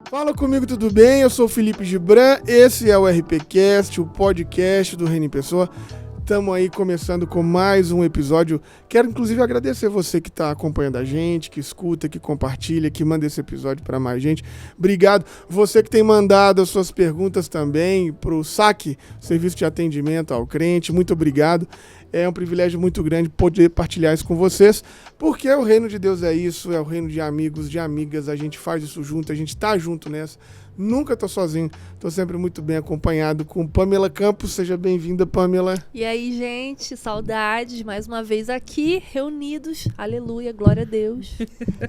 Fala comigo, tudo bem? Eu sou o Felipe Gibran, esse é o RPCast, o podcast do Reino em Pessoa. Estamos aí começando com mais um episódio. Quero inclusive agradecer você que está acompanhando a gente, que escuta, que compartilha, que manda esse episódio para mais gente. Obrigado. Você que tem mandado as suas perguntas também para o SAC, Serviço de Atendimento ao Crente. Muito obrigado. É um privilégio muito grande poder partilhar isso com vocês, porque o reino de Deus é isso, é o reino de amigos, de amigas, a gente faz isso junto, a gente tá junto nessa. Nunca tô sozinho, tô sempre muito bem acompanhado com Pamela Campos. Seja bem-vinda, Pamela. E aí, gente, saudades, mais uma vez aqui, reunidos, aleluia, glória a Deus.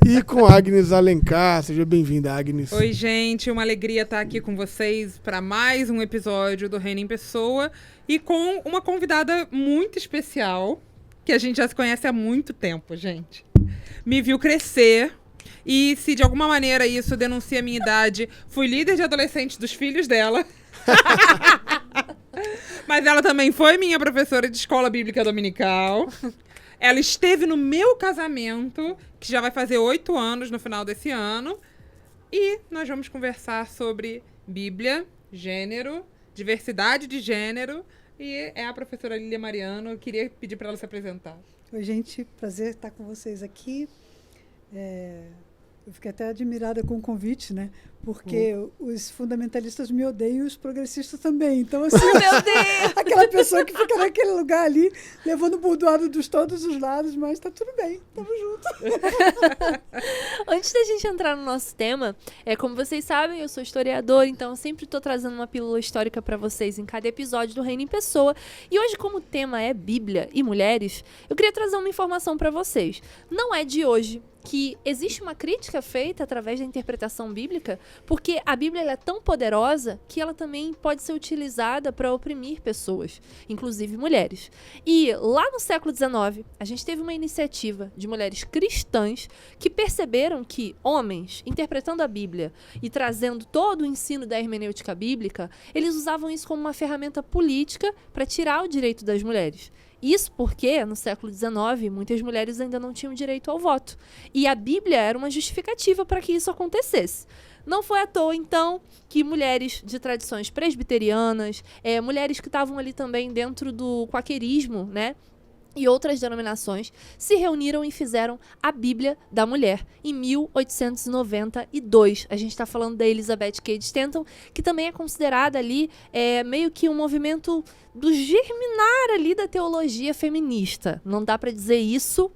E com Agnes Alencar, seja bem-vinda, Agnes. Oi, gente, uma alegria estar aqui com vocês para mais um episódio do Reino em Pessoa e com uma convidada muito especial, que a gente já se conhece há muito tempo, gente. Me viu crescer. E se de alguma maneira isso denuncia a minha idade, fui líder de adolescente dos filhos dela. Mas ela também foi minha professora de escola bíblica dominical. Ela esteve no meu casamento, que já vai fazer 8 anos no final desse ano. E nós vamos conversar sobre Bíblia, gênero, diversidade de gênero. E é a professora Lília Mariano. Eu queria pedir para ela se apresentar. Oi, gente. Prazer estar com vocês aqui. Eu fiquei até admirada com o convite, né? Porque os fundamentalistas me odeiam e os progressistas também. Então, assim, Meu Deus! aquela pessoa que fica naquele lugar ali, levando o bordoado dos todos os lados, mas tá tudo bem, tamo junto. Antes da gente entrar no nosso tema, como vocês sabem, eu sou historiadora, então eu sempre tô trazendo uma pílula histórica para vocês em cada episódio do Reino em Pessoa. E hoje, como o tema é Bíblia e mulheres, eu queria trazer uma informação para vocês. Não é de hoje que existe uma crítica feita através da interpretação bíblica, porque a Bíblia ela é tão poderosa que ela também pode ser utilizada para oprimir pessoas, inclusive mulheres. E lá no século XIX, a gente teve uma iniciativa de mulheres cristãs que perceberam que homens, interpretando a Bíblia e trazendo todo o ensino da hermenêutica bíblica, eles usavam isso como uma ferramenta política para tirar o direito das mulheres. Isso porque, no século XIX, muitas mulheres ainda não tinham direito ao voto. E a Bíblia era uma justificativa para que isso acontecesse. Não foi à toa, então, que mulheres de tradições presbiterianas, mulheres que estavam ali também dentro do quaquerismo, né? E outras denominações se reuniram e fizeram a Bíblia da Mulher em 1892. A gente está falando da Elizabeth Cady Stanton, que também é considerada ali meio que um movimento do germinar ali da teologia feminista. Não dá para dizer isso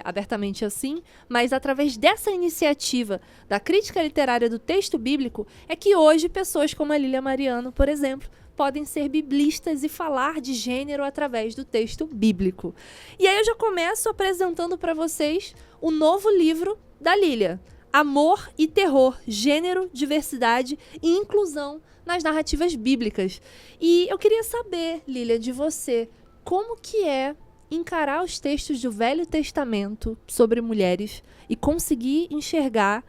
abertamente assim, mas através dessa iniciativa da crítica literária do texto bíblico é que hoje pessoas como a Lília Mariano, por exemplo, podem ser biblistas e falar de gênero através do texto bíblico. E aí eu já começo apresentando para vocês o novo livro da Lília, Amor e Terror, Gênero, Diversidade e Inclusão nas Narrativas Bíblicas. E eu queria saber, Lília, de você, como que é encarar os textos do Velho Testamento sobre mulheres e conseguir enxergar,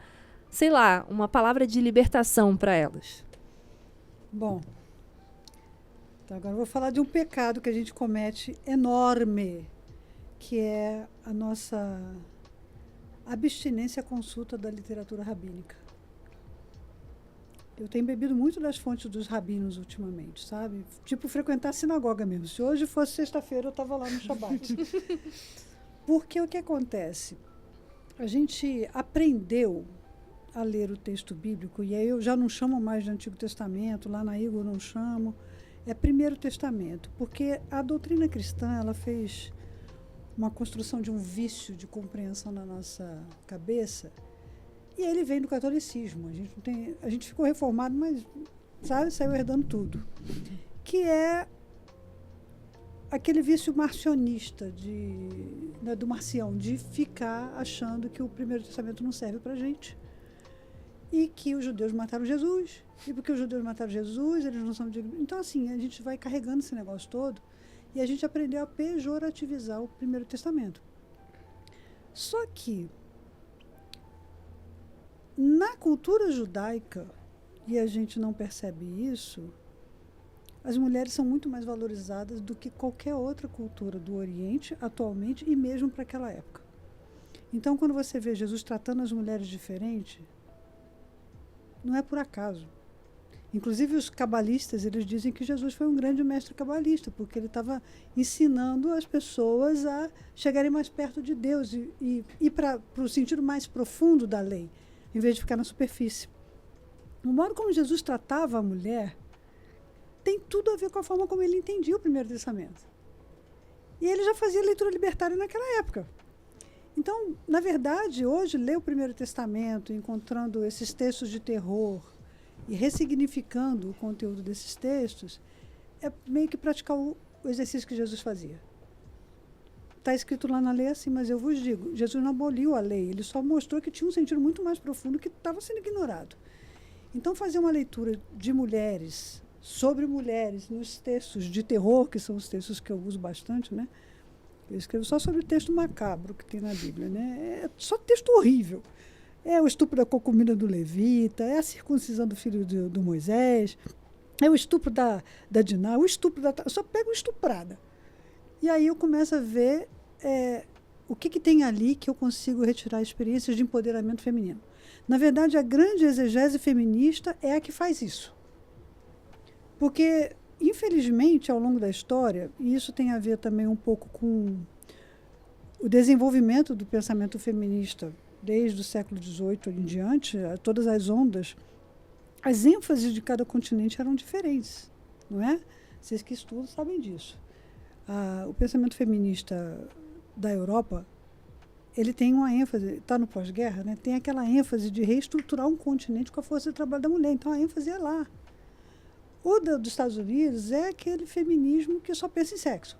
sei lá, uma palavra de libertação para elas. Bom, então agora eu vou falar de um pecado que a gente comete enorme, que é a nossa abstinência à consulta da literatura rabínica. Eu tenho bebido muito das fontes dos rabinos ultimamente, sabe? Tipo, frequentar a sinagoga mesmo. Se hoje fosse sexta-feira, eu estava lá no Shabat. Porque o que acontece? A gente aprendeu a ler o texto bíblico, e aí eu já não chamo mais de Antigo Testamento, lá na Igor não chamo, é Primeiro Testamento, porque a doutrina cristã ela fez uma construção de um vício de compreensão na nossa cabeça, e ele vem do catolicismo. A gente ficou reformado, mas sabe, saiu herdando tudo. Que é aquele vício marcionista do Marcião, de ficar achando que o Primeiro Testamento não serve para a gente. E que os judeus mataram Jesus. E porque os judeus mataram Jesus, eles não são dignos. Então, assim, a gente vai carregando esse negócio todo e a gente aprendeu a pejorativizar o Primeiro Testamento. Só que, na cultura judaica, e a gente não percebe isso, as mulheres são muito mais valorizadas do que qualquer outra cultura do Oriente atualmente e mesmo para aquela época. Então, quando você vê Jesus tratando as mulheres diferente, não é por acaso. Inclusive, os cabalistas, eles dizem que Jesus foi um grande mestre cabalista, porque ele estava ensinando as pessoas a chegarem mais perto de Deus e ir para o sentido mais profundo da lei, em vez de ficar na superfície. O modo como Jesus tratava a mulher tem tudo a ver com a forma como ele entendia o Primeiro Testamento. E ele já fazia leitura libertária naquela época. Então, na verdade, hoje, ler o Primeiro Testamento, encontrando esses textos de terror e ressignificando o conteúdo desses textos, é meio que praticar o exercício que Jesus fazia. Está escrito lá na lei assim, mas eu vos digo, Jesus não aboliu a lei, ele só mostrou que tinha um sentido muito mais profundo que estava sendo ignorado. Então, fazer uma leitura de mulheres, sobre mulheres, nos textos de terror, que são os textos que eu uso bastante, né? Eu escrevo só sobre o texto macabro que tem na Bíblia, né? É só texto horrível. É o estupro da concubina do Levita, é a circuncisão do filho do Moisés, é o estupro da Diná, o estupro da... Eu só pego estuprada. E aí eu começo a ver o que tem ali que eu consigo retirar experiências de empoderamento feminino. Na verdade, a grande exegese feminista é a que faz isso. Porque, infelizmente, ao longo da história, e isso tem a ver também um pouco com o desenvolvimento do pensamento feminista desde o século XVIII em diante, todas as ondas, as ênfases de cada continente eram diferentes, não é? Vocês que estudam sabem disso. O pensamento feminista da Europa, ele tem uma ênfase, está no pós-guerra, né? Tem aquela ênfase de reestruturar um continente com a força de trabalho da mulher, então a ênfase é lá. O dos Estados Unidos é aquele feminismo que só pensa em sexo,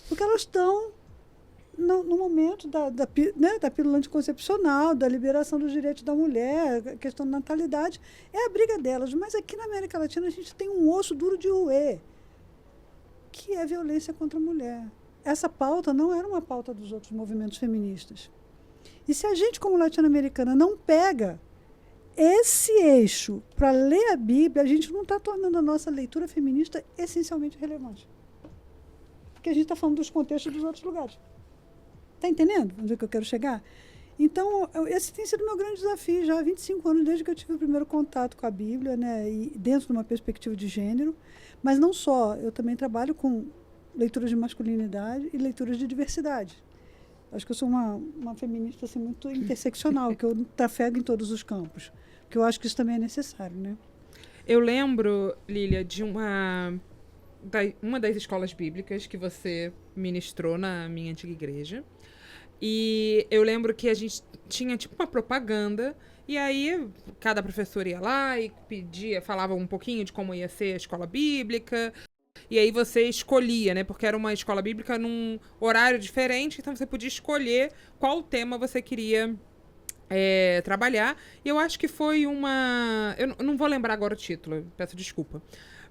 porque elas estão no momento da pílula anticoncepcional, da liberação dos direitos da mulher, a questão da natalidade, é a briga delas. Mas aqui na América Latina a gente tem um osso duro de roer, que é a violência contra a mulher. Essa pauta não era uma pauta dos outros movimentos feministas. E se a gente, como latino-americana, não pega esse eixo para ler a Bíblia, a gente não está tornando a nossa leitura feminista essencialmente relevante. Porque a gente está falando dos contextos dos outros lugares. Está entendendo onde é que eu quero chegar? Então, esse tem sido o meu grande desafio já há 25 anos, desde que eu tive o primeiro contato com a Bíblia, né, e dentro de uma perspectiva de gênero. Mas não só, eu também trabalho com leituras de masculinidade e leituras de diversidade. Acho que eu sou uma feminista assim, muito interseccional, que eu trafego em todos os campos. Porque eu acho que isso também é necessário, né? Eu lembro, Lília, de uma das escolas bíblicas que você ministrou na minha antiga igreja. E eu lembro que a gente tinha tipo uma propaganda, e aí cada professor ia lá e falava um pouquinho de como ia ser a escola bíblica. E aí você escolhia, né? Porque era uma escola bíblica num horário diferente, então você podia escolher qual tema você queria trabalhar. E eu acho que foi uma... Eu não vou lembrar agora o título, peço desculpa.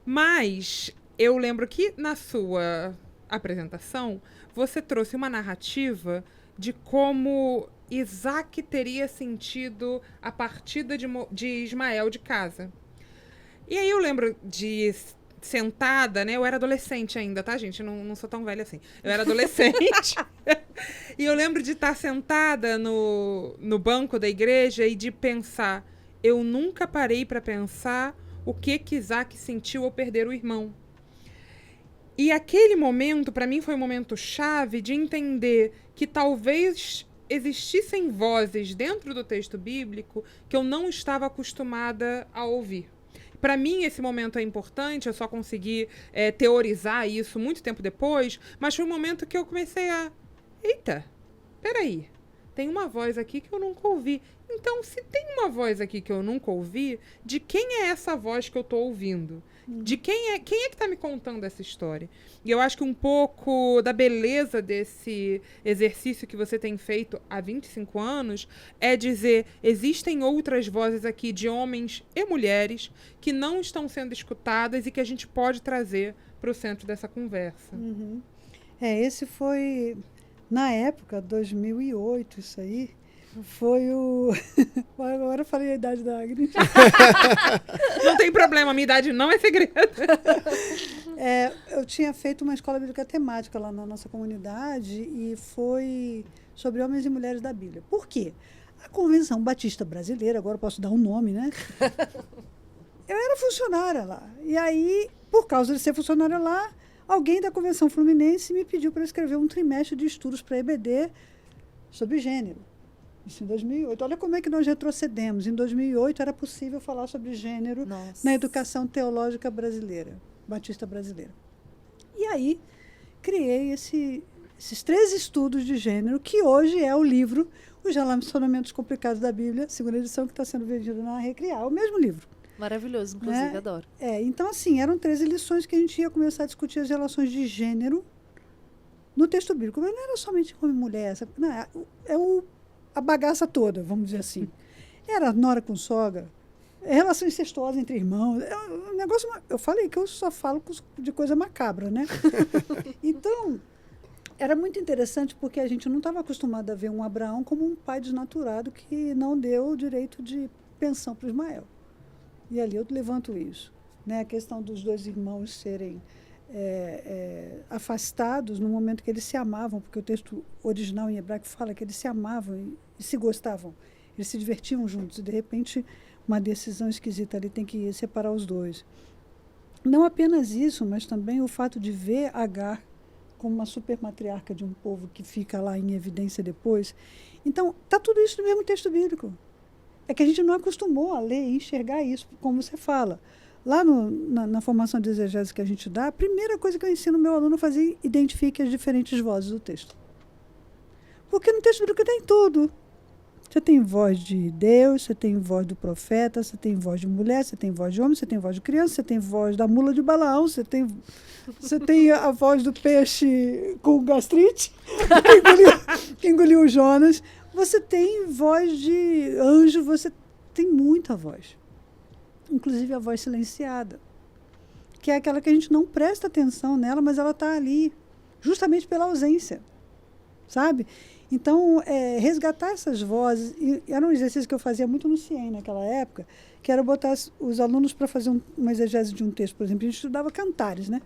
Mas eu lembro que na sua apresentação, você trouxe uma narrativa de como Isaac teria sentido a partida de Ismael de casa. E aí eu lembro de... sentada, né? Eu era adolescente ainda, tá, gente? Eu não sou tão velha assim. Eu era adolescente. E eu lembro de estar sentada no banco da igreja e de pensar, eu nunca parei para pensar o que Isaac sentiu ao perder o irmão. E aquele momento, para mim, foi um momento chave de entender que talvez existissem vozes dentro do texto bíblico que eu não estava acostumada a ouvir. Para mim, esse momento é importante, eu só consegui teorizar isso muito tempo depois, mas foi um momento que eu comecei a... Eita, peraí, tem uma voz aqui que eu nunca ouvi. Então, se tem uma voz aqui que eu nunca ouvi, de quem é essa voz que eu estou ouvindo? De quem é que está me contando essa história? E eu acho que um pouco da beleza desse exercício que você tem feito há 25 anos é dizer, existem outras vozes aqui de homens e mulheres que não estão sendo escutadas e que a gente pode trazer para o centro dessa conversa. Uhum. Esse foi, na época, 2008, isso aí, foi o... Agora eu falei a idade da Agnes. Não tem problema, minha idade não é segredo. Eu tinha feito uma escola bíblica temática lá na nossa comunidade e foi sobre homens e mulheres da Bíblia. Por quê? A Convenção Batista Brasileira, agora eu posso dar um nome, né? Eu era funcionária lá. E aí, por causa de ser funcionária lá, alguém da Convenção Fluminense me pediu para escrever um trimestre de estudos para a EBD sobre gênero. Isso em 2008. Olha como é que nós retrocedemos. Em 2008 era possível falar sobre gênero na educação teológica brasileira, batista brasileira. E aí, criei esses 3 estudos de gênero, que hoje é o livro Os Relacionamentos Complicados da Bíblia, segunda edição, que está sendo vendido na Recriar, o mesmo livro. Maravilhoso, inclusive, adoro. Então, assim, eram 13 lições que a gente ia começar a discutir as relações de gênero no texto bíblico. Mas não era somente homem e mulher, não, a bagaça toda, vamos dizer assim. Era nora com sogra, relação incestuosa entre irmãos. Um negócio, eu falei que eu só falo de coisa macabra, né? Então, era muito interessante porque a gente não estava acostumado a ver um Abraão como um pai desnaturado que não deu o direito de pensão para Ismael. E ali eu levanto isso. Né? A questão dos 2 irmãos serem afastados no momento que eles se amavam, porque o texto original em hebraico fala que eles se amavam e se gostavam. Eles se divertiam juntos e, de repente, uma decisão esquisita ali tem que separar os 2. Não apenas isso, mas também o fato de ver Agar como uma supermatriarca de um povo que fica lá em evidência depois. Então, está tudo isso no mesmo texto bíblico. É que a gente não acostumou a ler e enxergar isso, como você fala. Lá na formação de exegese que a gente dá, a primeira coisa que eu ensino o meu aluno a fazer é identifique as diferentes vozes do texto. Porque no texto bíblico tem tudo. Você tem voz de Deus, você tem voz do profeta, você tem voz de mulher, você tem voz de homem, você tem voz de criança, você tem voz da mula de Balaão, você tem a voz do peixe com gastrite, que engoliu o Jonas. Você tem voz de anjo, você tem muita voz. Inclusive a voz silenciada, que é aquela que a gente não presta atenção nela, mas ela está ali, justamente pela ausência, sabe? Então, resgatar essas vozes, e era um exercício que eu fazia muito no CIEM naquela época, que era botar os alunos para fazer uma exegese de um texto, por exemplo. A gente estudava cantares, né?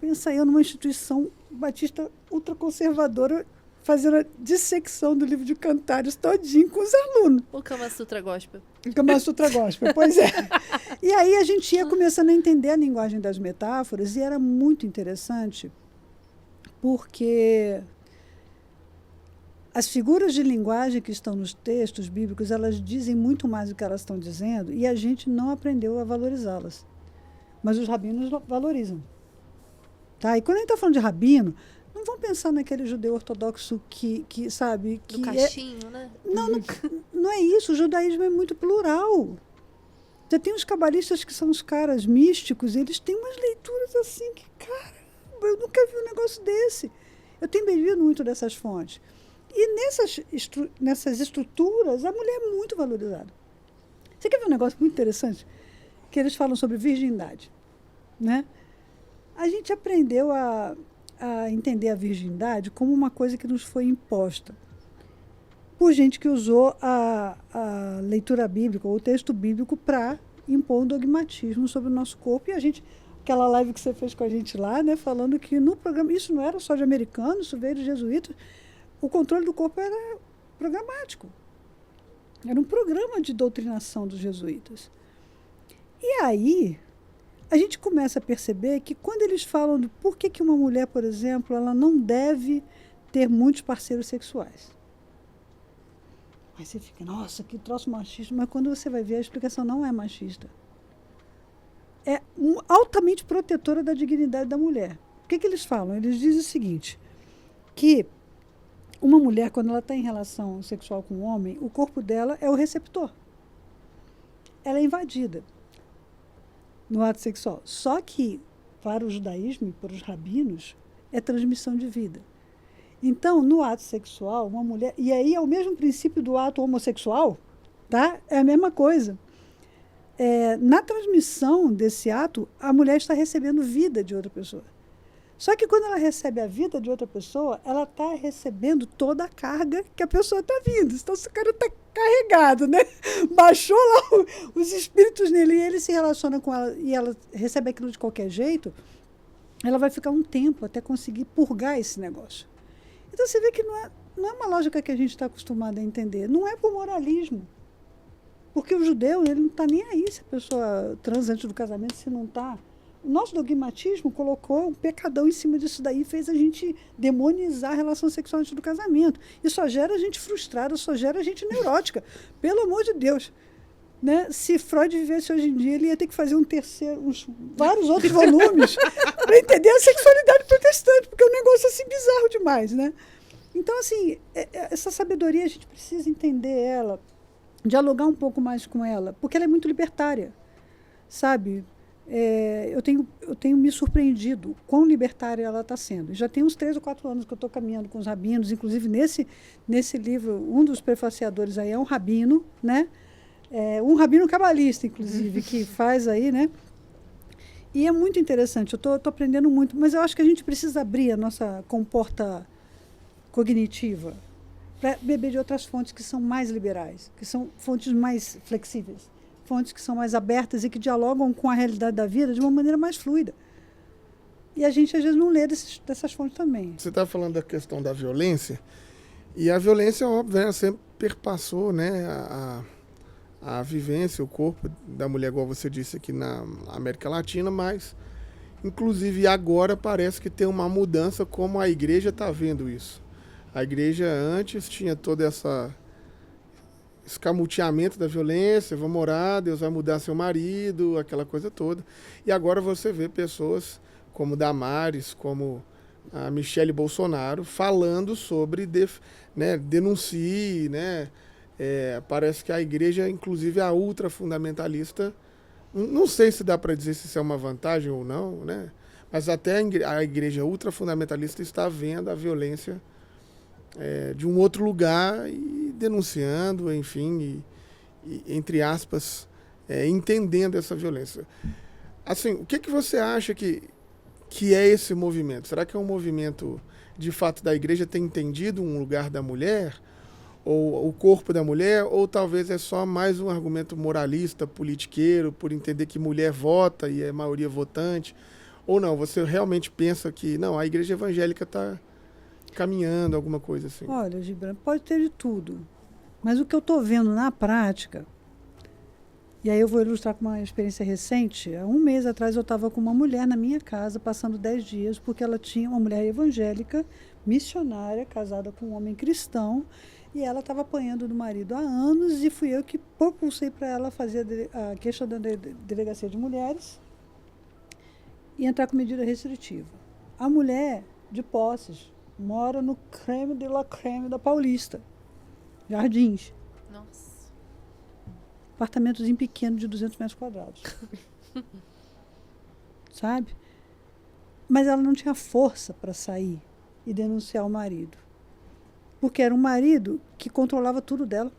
Pensa eu numa instituição batista ultraconservadora, fazendo a dissecção do livro de cantares todinho com os alunos. O Kama Sutra Gospel. O Kama Sutra Gospel, pois é. E aí a gente ia começando a entender a linguagem das metáforas, e era muito interessante, porque as figuras de linguagem que estão nos textos bíblicos, elas dizem muito mais do que elas estão dizendo, e a gente não aprendeu a valorizá-las. Mas os rabinos valorizam. Tá? E quando a gente está falando de rabino, não vão pensar naquele judeu ortodoxo que sabe... Do caixinho, né? Não é isso. O judaísmo é muito plural. Já tem os cabalistas que são os caras místicos, e eles têm umas leituras assim que, cara, eu nunca vi um negócio desse. Eu tenho bebido muito dessas fontes. E nessas estruturas, a mulher é muito valorizada. Você quer ver um negócio muito interessante? Que eles falam sobre virgindade, né? A gente aprendeu a entender a virgindade como uma coisa que nos foi imposta por gente que usou a leitura bíblica ou o texto bíblico para impor um dogmatismo sobre o nosso corpo. E a gente, aquela live que você fez com a gente lá, né, falando que no programa, isso não era só de americanos, isso veio de jesuítas, o controle do corpo era programático. Era um programa de doutrinação dos jesuítas. E aí a gente começa a perceber que quando eles falam de por que uma mulher, por exemplo, ela não deve ter muitos parceiros sexuais. Aí você fica, nossa, que troço machista. Mas quando você vai ver, a explicação não é machista. É altamente protetora da dignidade da mulher. O que eles falam? Eles dizem o seguinte, que uma mulher, quando ela está em relação sexual com um homem, o corpo dela é o receptor. Ela é invadida no ato sexual. Só que, para o judaísmo e para os rabinos, é transmissão de vida. Então, no ato sexual, uma mulher... E aí é o mesmo princípio do ato homossexual, tá? É a mesma coisa. Na transmissão desse ato, a mulher está recebendo vida de outra pessoa. Só que quando ela recebe a vida de outra pessoa, ela está recebendo toda a carga que a pessoa está vindo. Então, esse cara está carregado, né? Baixou lá os espíritos nele e ele se relaciona com ela e ela recebe aquilo de qualquer jeito, ela vai ficar um tempo até conseguir purgar esse negócio. Então, você vê que não é uma lógica que a gente está acostumado a entender. Não é por moralismo. Porque o judeu, ele não está nem aí se a pessoa transa antes do casamento, se não está. O nosso dogmatismo colocou um pecadão em cima disso daí, fez a gente demonizar a relação sexual antes do casamento. E só gera a gente frustrada, só gera a gente neurótica. Pelo amor de Deus. Né? Se Freud vivesse hoje em dia, ele ia ter que fazer vários outros volumes para entender a sexualidade protestante, porque é um negócio assim bizarro demais. Né? Então, assim, essa sabedoria a gente precisa entender ela, dialogar um pouco mais com ela, porque ela é muito libertária, sabe? Eu tenho me surpreendido quão libertária ela está sendo. Já tem uns 3 ou 4 anos que eu estou caminhando com os rabinos, inclusive nesse livro, um dos prefaciadores aí é um rabino, né? Um rabino cabalista, inclusive, que faz aí, né? E é muito interessante, eu estou aprendendo muito, mas eu acho que a gente precisa abrir a nossa comporta cognitiva para beber de outras fontes que são mais liberais, que são fontes mais flexíveis, fontes que são mais abertas e que dialogam com a realidade da vida de uma maneira mais fluida. E a gente, às vezes, não lê dessas fontes também. Você está falando da questão da violência, e a violência, óbvio, sempre perpassou, né, a vivência, o corpo da mulher, igual você disse aqui na América Latina, mas, inclusive, agora parece que tem uma mudança como a igreja está vendo isso. A igreja antes tinha todo esse escamoteamento da violência, vamos orar, Deus vai mudar seu marido, aquela coisa toda. E agora você vê pessoas como Damares, como a Michele Bolsonaro, falando sobre, denuncie, né? Parece que a igreja, inclusive a ultrafundamentalista, não sei se dá para dizer se isso é uma vantagem ou não, né? Mas até a igreja ultrafundamentalista está vendo a violência de um outro lugar e denunciando, enfim, e entre aspas, entendendo essa violência. Assim, o que você acha que é esse movimento? Será que é um movimento, de fato, da igreja ter entendido um lugar da mulher, ou o corpo da mulher, ou talvez é só mais um argumento moralista, politiqueiro, por entender que mulher vota e é maioria votante, ou não? Você realmente pensa que, não, a igreja evangélica está caminhando, alguma coisa assim? Olha, Gibran, pode ter de tudo. Mas o que eu estou vendo na prática, e aí eu vou ilustrar com uma experiência recente, há 1 mês atrás eu estava com uma mulher na minha casa, passando 10 dias, porque ela tinha uma mulher evangélica, missionária, casada com um homem cristão, e ela estava apanhando do marido há anos, e fui eu que propulsei para ela fazer a queixa da delegacia de mulheres e entrar com medida restritiva. A mulher, de Posses, mora no creme de la creme da Paulista, Jardins. Nossa. Apartamentozinho pequeno de 200 metros quadrados. Sabe? Mas ela não tinha força para sair e denunciar o marido. Porque era um marido que controlava tudo dela.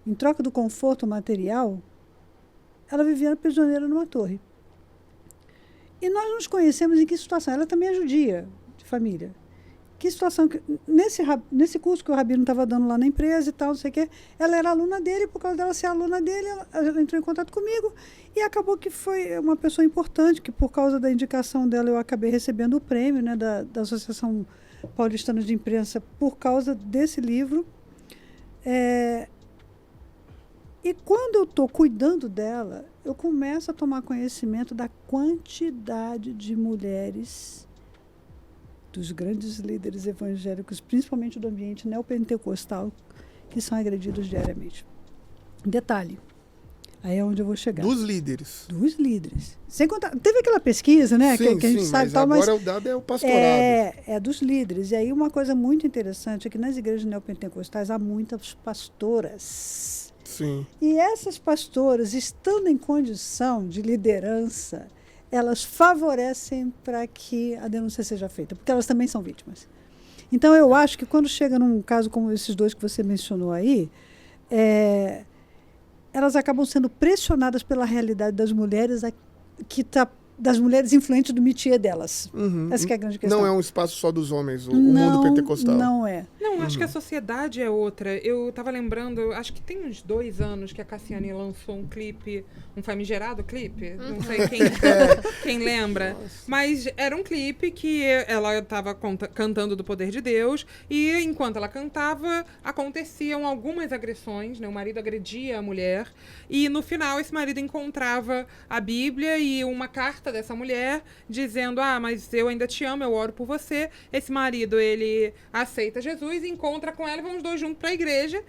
Em troca do conforto material, ela vivia prisioneira numa torre. E nós nos conhecemos em que situação? Ela também é judia, de família. Que situação? Nesse curso que o rabino estava dando lá na empresa e tal, não sei o quê, ela era aluna dele, por causa dela ser aluna dele, ela entrou em contato comigo e acabou que foi uma pessoa importante, que por causa da indicação dela eu acabei recebendo o prêmio, né, da Associação Paulistana de Imprensa por causa desse livro. E quando eu estou cuidando dela, eu começo a tomar conhecimento da quantidade de mulheres, dos grandes líderes evangélicos, principalmente do ambiente neopentecostal, que são agredidos diariamente. Detalhe, aí é onde eu vou chegar. Dos líderes. Dos líderes. Sem contar, teve aquela pesquisa, né? Sim, que a gente sabe mas tal, agora o dado é o pastorado. É dos líderes. E aí uma coisa muito interessante é que nas igrejas neopentecostais há muitas pastoras. Sim. E essas pastoras, estando em condição de liderança, elas favorecem para que a denúncia seja feita, porque elas também são vítimas. Então, eu acho que quando chega num caso como esses 2 que você mencionou aí, elas acabam sendo pressionadas pela realidade das mulheres que está das mulheres influentes do métier delas. Uhum. Essa que é a grande questão. Não é um espaço só dos homens, o mundo pentecostal. Não é. Não, acho que a sociedade é outra. Eu tava lembrando, acho que tem uns 2 anos que a Cassiane lançou um clipe, um famigerado clipe, não sei quem lembra, mas era um clipe que ela tava cantando do poder de Deus e enquanto ela cantava, aconteciam algumas agressões, né? O marido agredia a mulher e no final esse marido encontrava a Bíblia e uma carta dessa mulher dizendo, mas eu ainda te amo, eu oro por você. Esse marido, ele aceita Jesus, encontra com ela e vão os 2 juntos para a igreja.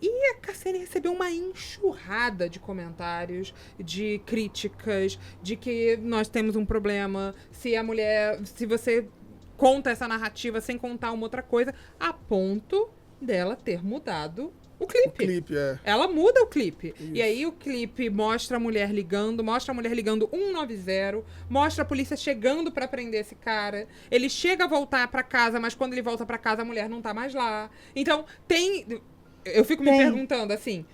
E a Cassiane recebeu uma enxurrada de comentários, de críticas, de que nós temos um problema, se você conta essa narrativa sem contar uma outra coisa, a ponto dela ter mudado o clipe. O clipe, é. Ela muda o clipe. Isso. E aí o clipe mostra a mulher ligando 190, mostra a polícia chegando pra prender esse cara. Ele chega a voltar pra casa, mas quando ele volta pra casa a mulher não tá mais lá. Então, eu fico me perguntando assim,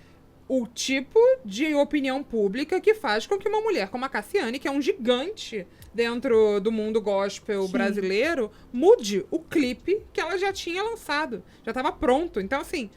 o tipo de opinião pública que faz com que uma mulher como a Cassiane, que é um gigante dentro do mundo gospel brasileiro, mude o clipe que ela já tinha lançado. Já estava pronto. Então, assim,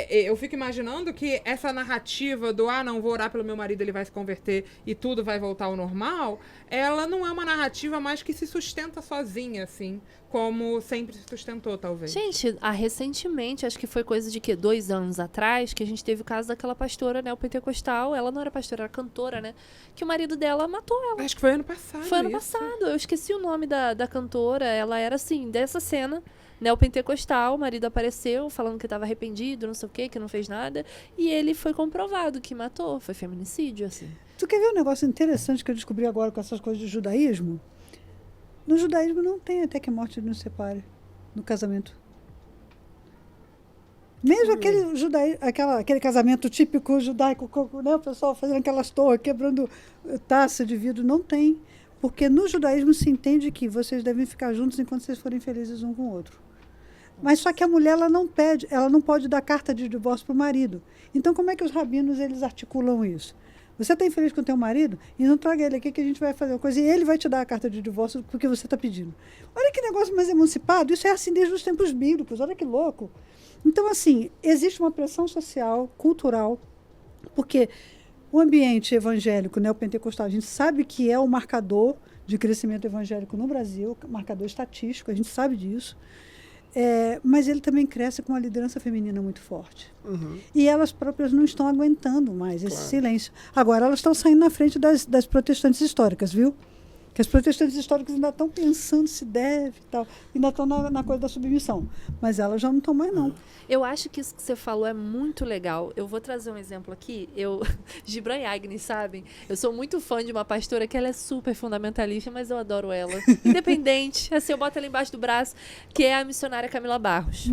eu fico imaginando que essa narrativa do não, vou orar pelo meu marido, ele vai se converter e tudo vai voltar ao normal, ela não é uma narrativa mais que se sustenta sozinha, assim, como sempre se sustentou, talvez. Gente, recentemente, acho que foi coisa de 2 anos atrás, que a gente teve o caso daquela pastora neopentecostal, ela não era pastora, era cantora, né? Que o marido dela matou ela. Acho que foi ano passado. Foi ano passado, eu esqueci o nome da cantora, ela era assim, dessa cena, neopentecostal, o marido apareceu falando que estava arrependido, não sei o quê, que não fez nada, e ele foi comprovado que matou, foi feminicídio, assim. Tu quer ver um negócio interessante que eu descobri agora com essas coisas de judaísmo? No judaísmo não tem até que a morte nos separe no casamento. Mesmo aquele casamento típico judaico, né, o pessoal fazendo aquelas torres, quebrando taça de vidro, não tem. Porque no judaísmo se entende que vocês devem ficar juntos enquanto vocês forem felizes um com o outro. Mas só que a mulher ela não pode dar carta de divórcio para o marido. Então como é que os rabinos eles articulam isso? Você está infeliz com o teu marido? E não traga ele aqui que a gente vai fazer uma coisa. E ele vai te dar a carta de divórcio porque você está pedindo. Olha que negócio mais emancipado. Isso é assim desde os tempos bíblicos. Olha que louco. Então, assim, existe uma pressão social, cultural, porque o ambiente evangélico neopentecostal, a gente sabe que é o marcador de crescimento evangélico no Brasil, marcador estatístico, a gente sabe disso. Mas ele também cresce com uma liderança feminina muito forte. Uhum. E elas próprias não estão aguentando mais esse silêncio. Agora, elas estão saindo na frente das protestantes históricas, viu? Que as protestantes históricas ainda estão pensando se deve e tal. Ainda estão na coisa da submissão. Mas elas já não estão mais, não. Eu acho que isso que você falou é muito legal. Eu vou trazer um exemplo aqui. Gibran e Agnes, sabem? Eu sou muito fã de uma pastora que ela é super fundamentalista, mas eu adoro ela. Independente. Assim, eu boto ela embaixo do braço, que é a missionária Camila Barros.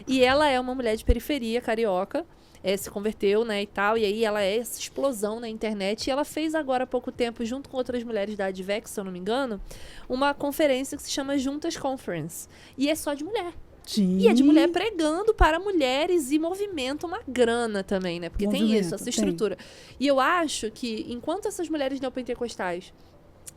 E ela é uma mulher de periferia, carioca. Se converteu, né, e tal, e aí ela é essa explosão na internet, e ela fez agora há pouco tempo, junto com outras mulheres da Advex, se eu não me engano, uma conferência que se chama Juntas Conference, e é só de mulher. Sim. E é de mulher pregando para mulheres e movimenta uma grana também, né, porque tem isso, essa estrutura. E eu acho que, enquanto essas mulheres neopentecostais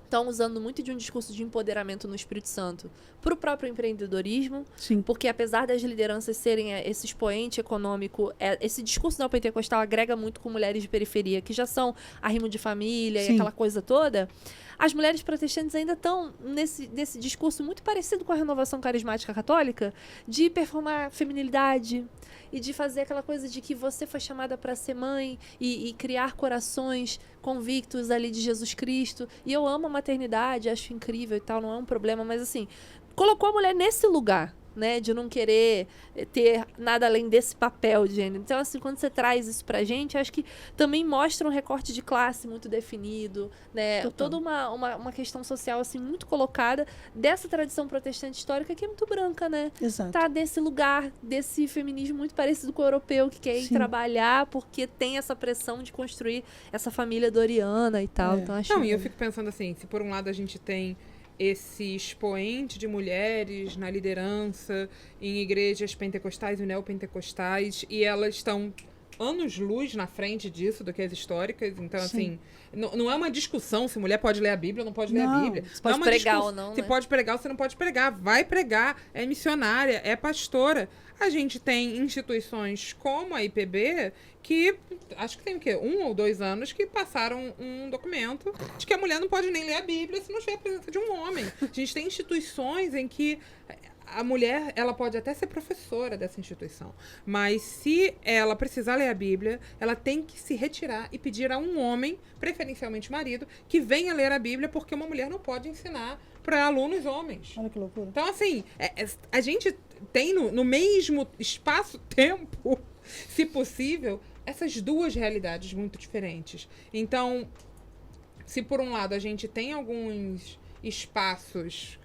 estão usando muito de um discurso de empoderamento no Espírito Santo para o próprio empreendedorismo, Sim. porque apesar das lideranças serem esse expoente econômico, esse discurso neopentecostal agrega muito com mulheres de periferia, que já são arrimo de família e aquela coisa toda. As mulheres protestantes ainda estão nesse discurso muito parecido com a renovação carismática católica, de performar feminilidade e de fazer aquela coisa de que você foi chamada para ser mãe e criar corações convictos ali de Jesus Cristo. E eu amo a maternidade, acho incrível e tal, não é um problema, mas assim, colocou a mulher nesse lugar, né, de não querer ter nada além desse papel de gênero. Então, assim, quando você traz isso pra gente, acho que também mostra um recorte de classe muito definido, né, toda uma questão social, assim, muito colocada dessa tradição protestante histórica que é muito branca, né? Exato. Tá desse lugar, desse feminismo muito parecido com o europeu, que quer ir trabalhar porque tem essa pressão de construir essa família doriana e tal. Então, acho e eu fico pensando assim, se por um lado a gente tem esse expoente de mulheres na liderança em igrejas pentecostais e neopentecostais, e elas estão anos-luz na frente disso do que as históricas. Então, Sim. assim, não é uma discussão se mulher pode ler a Bíblia ou não pode ler a Não. Bíblia. Se pode é uma pregar ou não, Se né? pode pregar ou se não pode pregar. Vai pregar, é missionária, é pastora. A gente tem instituições como a IPB que, acho que tem o quê? 1 ou 2 anos que passaram um documento de que a mulher não pode nem ler a Bíblia se não tiver a presença de um homem. A gente tem instituições em que a mulher, ela pode até ser professora dessa instituição, mas se ela precisar ler a Bíblia, ela tem que se retirar e pedir a um homem, preferencialmente marido, que venha ler a Bíblia, porque uma mulher não pode ensinar para alunos homens. Olha que loucura. Então, assim, a gente tem no mesmo espaço-tempo, se possível, essas duas realidades muito diferentes. Então, se por um lado a gente tem alguns espaços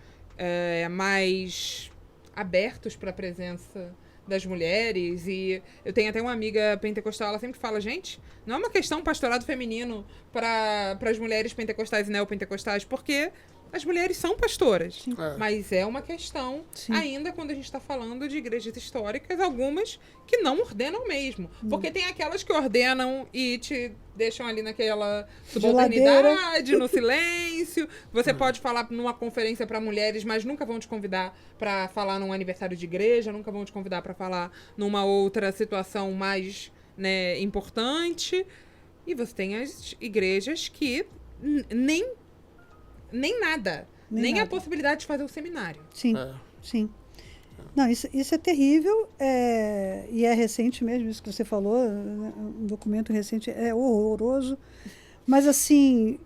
mais abertos para a presença das mulheres, e eu tenho até uma amiga pentecostal, ela sempre fala, gente, não é uma questão pastorado feminino para as mulheres pentecostais e neopentecostais, porque as mulheres são pastoras, Sim. mas é uma questão, Sim. ainda quando a gente está falando de igrejas históricas, algumas que não ordenam mesmo. Porque tem aquelas que ordenam e te deixam ali naquela subalternidade, no silêncio. Você pode falar numa conferência para mulheres, mas nunca vão te convidar para falar num aniversário de igreja, nunca vão te convidar para falar numa outra situação mais, né, importante. E você tem as igrejas que nem nada. Nem a possibilidade de fazer o seminário. Sim, sim. Não, isso é terrível, e é recente mesmo, isso que você falou, um documento recente, é horroroso. Mas, assim,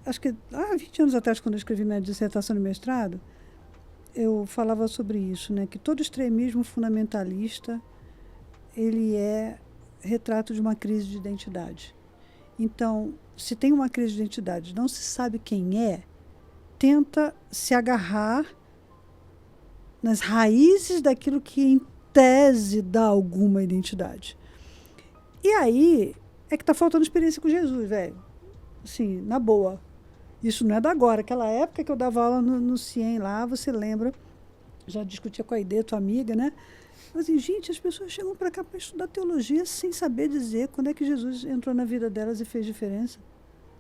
acho que há 20 anos atrás, quando eu escrevi minha dissertação de mestrado, eu falava sobre isso, né? Que todo extremismo fundamentalista, ele é retrato de uma crise de identidade. Então, se tem uma crise de identidade, não se sabe quem é, tenta se agarrar nas raízes daquilo que, em tese, dá alguma identidade. E aí é que está faltando experiência com Jesus, velho. Assim, na boa. Isso não é da agora. Aquela época que eu dava aula no CIEM lá, você lembra, já discutia com a Aide, tua amiga, né? Assim, gente, as pessoas chegam para cá para estudar teologia sem saber dizer quando é que Jesus entrou na vida delas e fez diferença.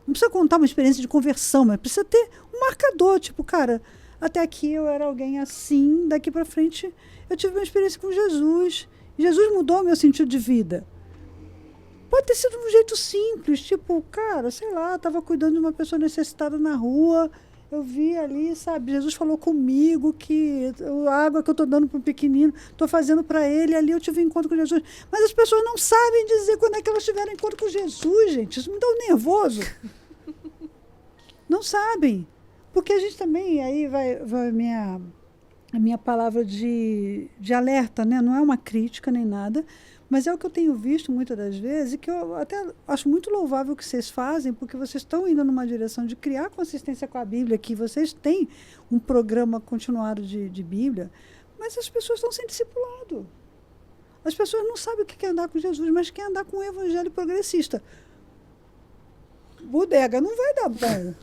Não precisa contar uma experiência de conversão, mas precisa ter um marcador. Tipo, cara, até aqui eu era alguém assim, daqui para frente eu tive uma experiência com Jesus. Jesus mudou o meu sentido de vida. Pode ter sido de um jeito simples, tipo, cara, sei lá, estava cuidando de uma pessoa necessitada na rua, eu vi ali, sabe, Jesus falou comigo que a água que eu estou dando para o pequenino, estou fazendo para ele, ali eu tive um encontro com Jesus. Mas as pessoas não sabem dizer quando é que elas tiveram encontro com Jesus, gente. Isso me dá um nervoso. Não sabem. Porque a gente também, aí vai a minha palavra de alerta, né? Não é uma crítica nem nada, mas é o que eu tenho visto muitas das vezes e que eu até acho muito louvável o que vocês fazem, porque vocês estão indo numa direção de criar consistência com a Bíblia, que vocês têm um programa continuado de Bíblia, mas as pessoas estão sem discipulado. As pessoas não sabem o que é andar com Jesus, mas quer andar com o evangelho progressista. Bodega, não vai dar bom.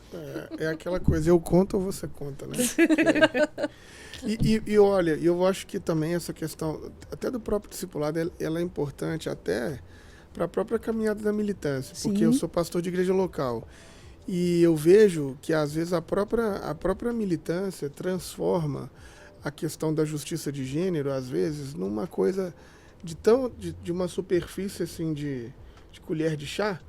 É aquela coisa, eu conto ou você conta, né? E olha, eu acho que também essa questão, até do próprio discipulado, ela é importante até para a própria caminhada da militância, Sim. porque eu sou pastor de igreja local. E eu vejo que, às vezes, a própria militância transforma a questão da justiça de gênero, às vezes, numa coisa de uma superfície assim, de colher de chá,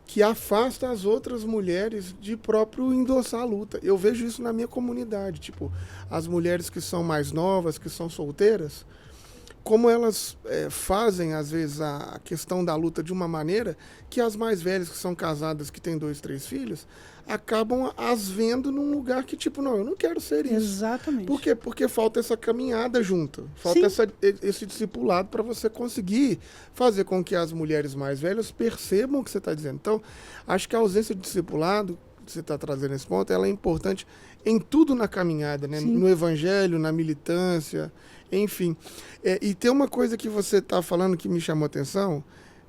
que afasta as outras mulheres de próprio endossar a luta. Eu vejo isso na minha comunidade, tipo, as mulheres que são mais novas, que são solteiras, como elas fazem, às vezes, a questão da luta de uma maneira que as mais velhas, que são casadas, que têm 2, 3 filhos, acabam as vendo num lugar que, tipo, não, eu não quero ser isso. Exatamente. Por quê? Porque falta essa caminhada junto, falta esse discipulado para você conseguir fazer com que as mulheres mais velhas percebam o que você está dizendo. Então, acho que a ausência de discipulado, que você está trazendo nesse ponto, ela é importante em tudo na caminhada, né? No evangelho, na militância, enfim. E tem uma coisa que você está falando que me chamou a atenção,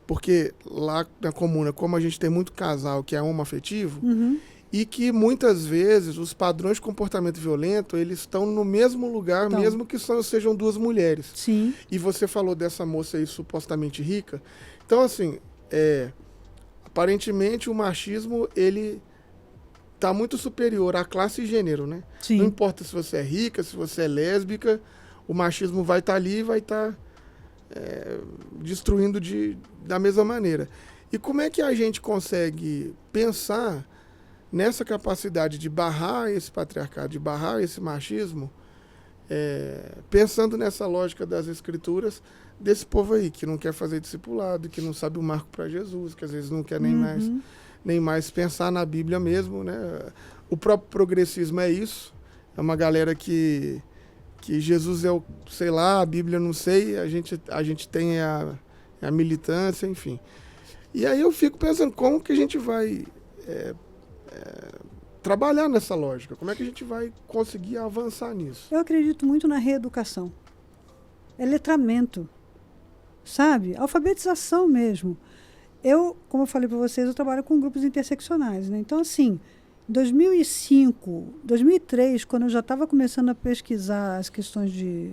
porque lá na comuna, como a gente tem muito casal que é homoafetivo, e que muitas vezes os padrões de comportamento violento, eles estão no mesmo lugar, Então. mesmo que sejam duas mulheres. Sim. E você falou dessa moça aí supostamente rica. Então, assim, aparentemente o machismo, ele tá muito superior à classe e gênero, né? Sim. Não importa se você é rica, se você é lésbica, o machismo vai estar ali e vai estar destruindo da mesma maneira. E como é que a gente consegue pensar nessa capacidade de barrar esse patriarcado, de barrar esse machismo, pensando nessa lógica das escrituras desse povo aí, que não quer fazer discipulado, que não sabe o marco para Jesus, que às vezes não quer nem mais pensar na Bíblia mesmo, né? O próprio progressismo é isso, é uma galera que Jesus é sei lá, a Bíblia não sei, a gente tem a militância, enfim. E aí eu fico pensando, como que a gente vai trabalhar nessa lógica? Como é que a gente vai conseguir avançar nisso? Eu acredito muito na reeducação. É letramento, sabe? Alfabetização mesmo. Como eu falei para vocês, eu trabalho com grupos interseccionais, né? Então, assim, 2005, 2003, quando eu já estava começando a pesquisar as questões de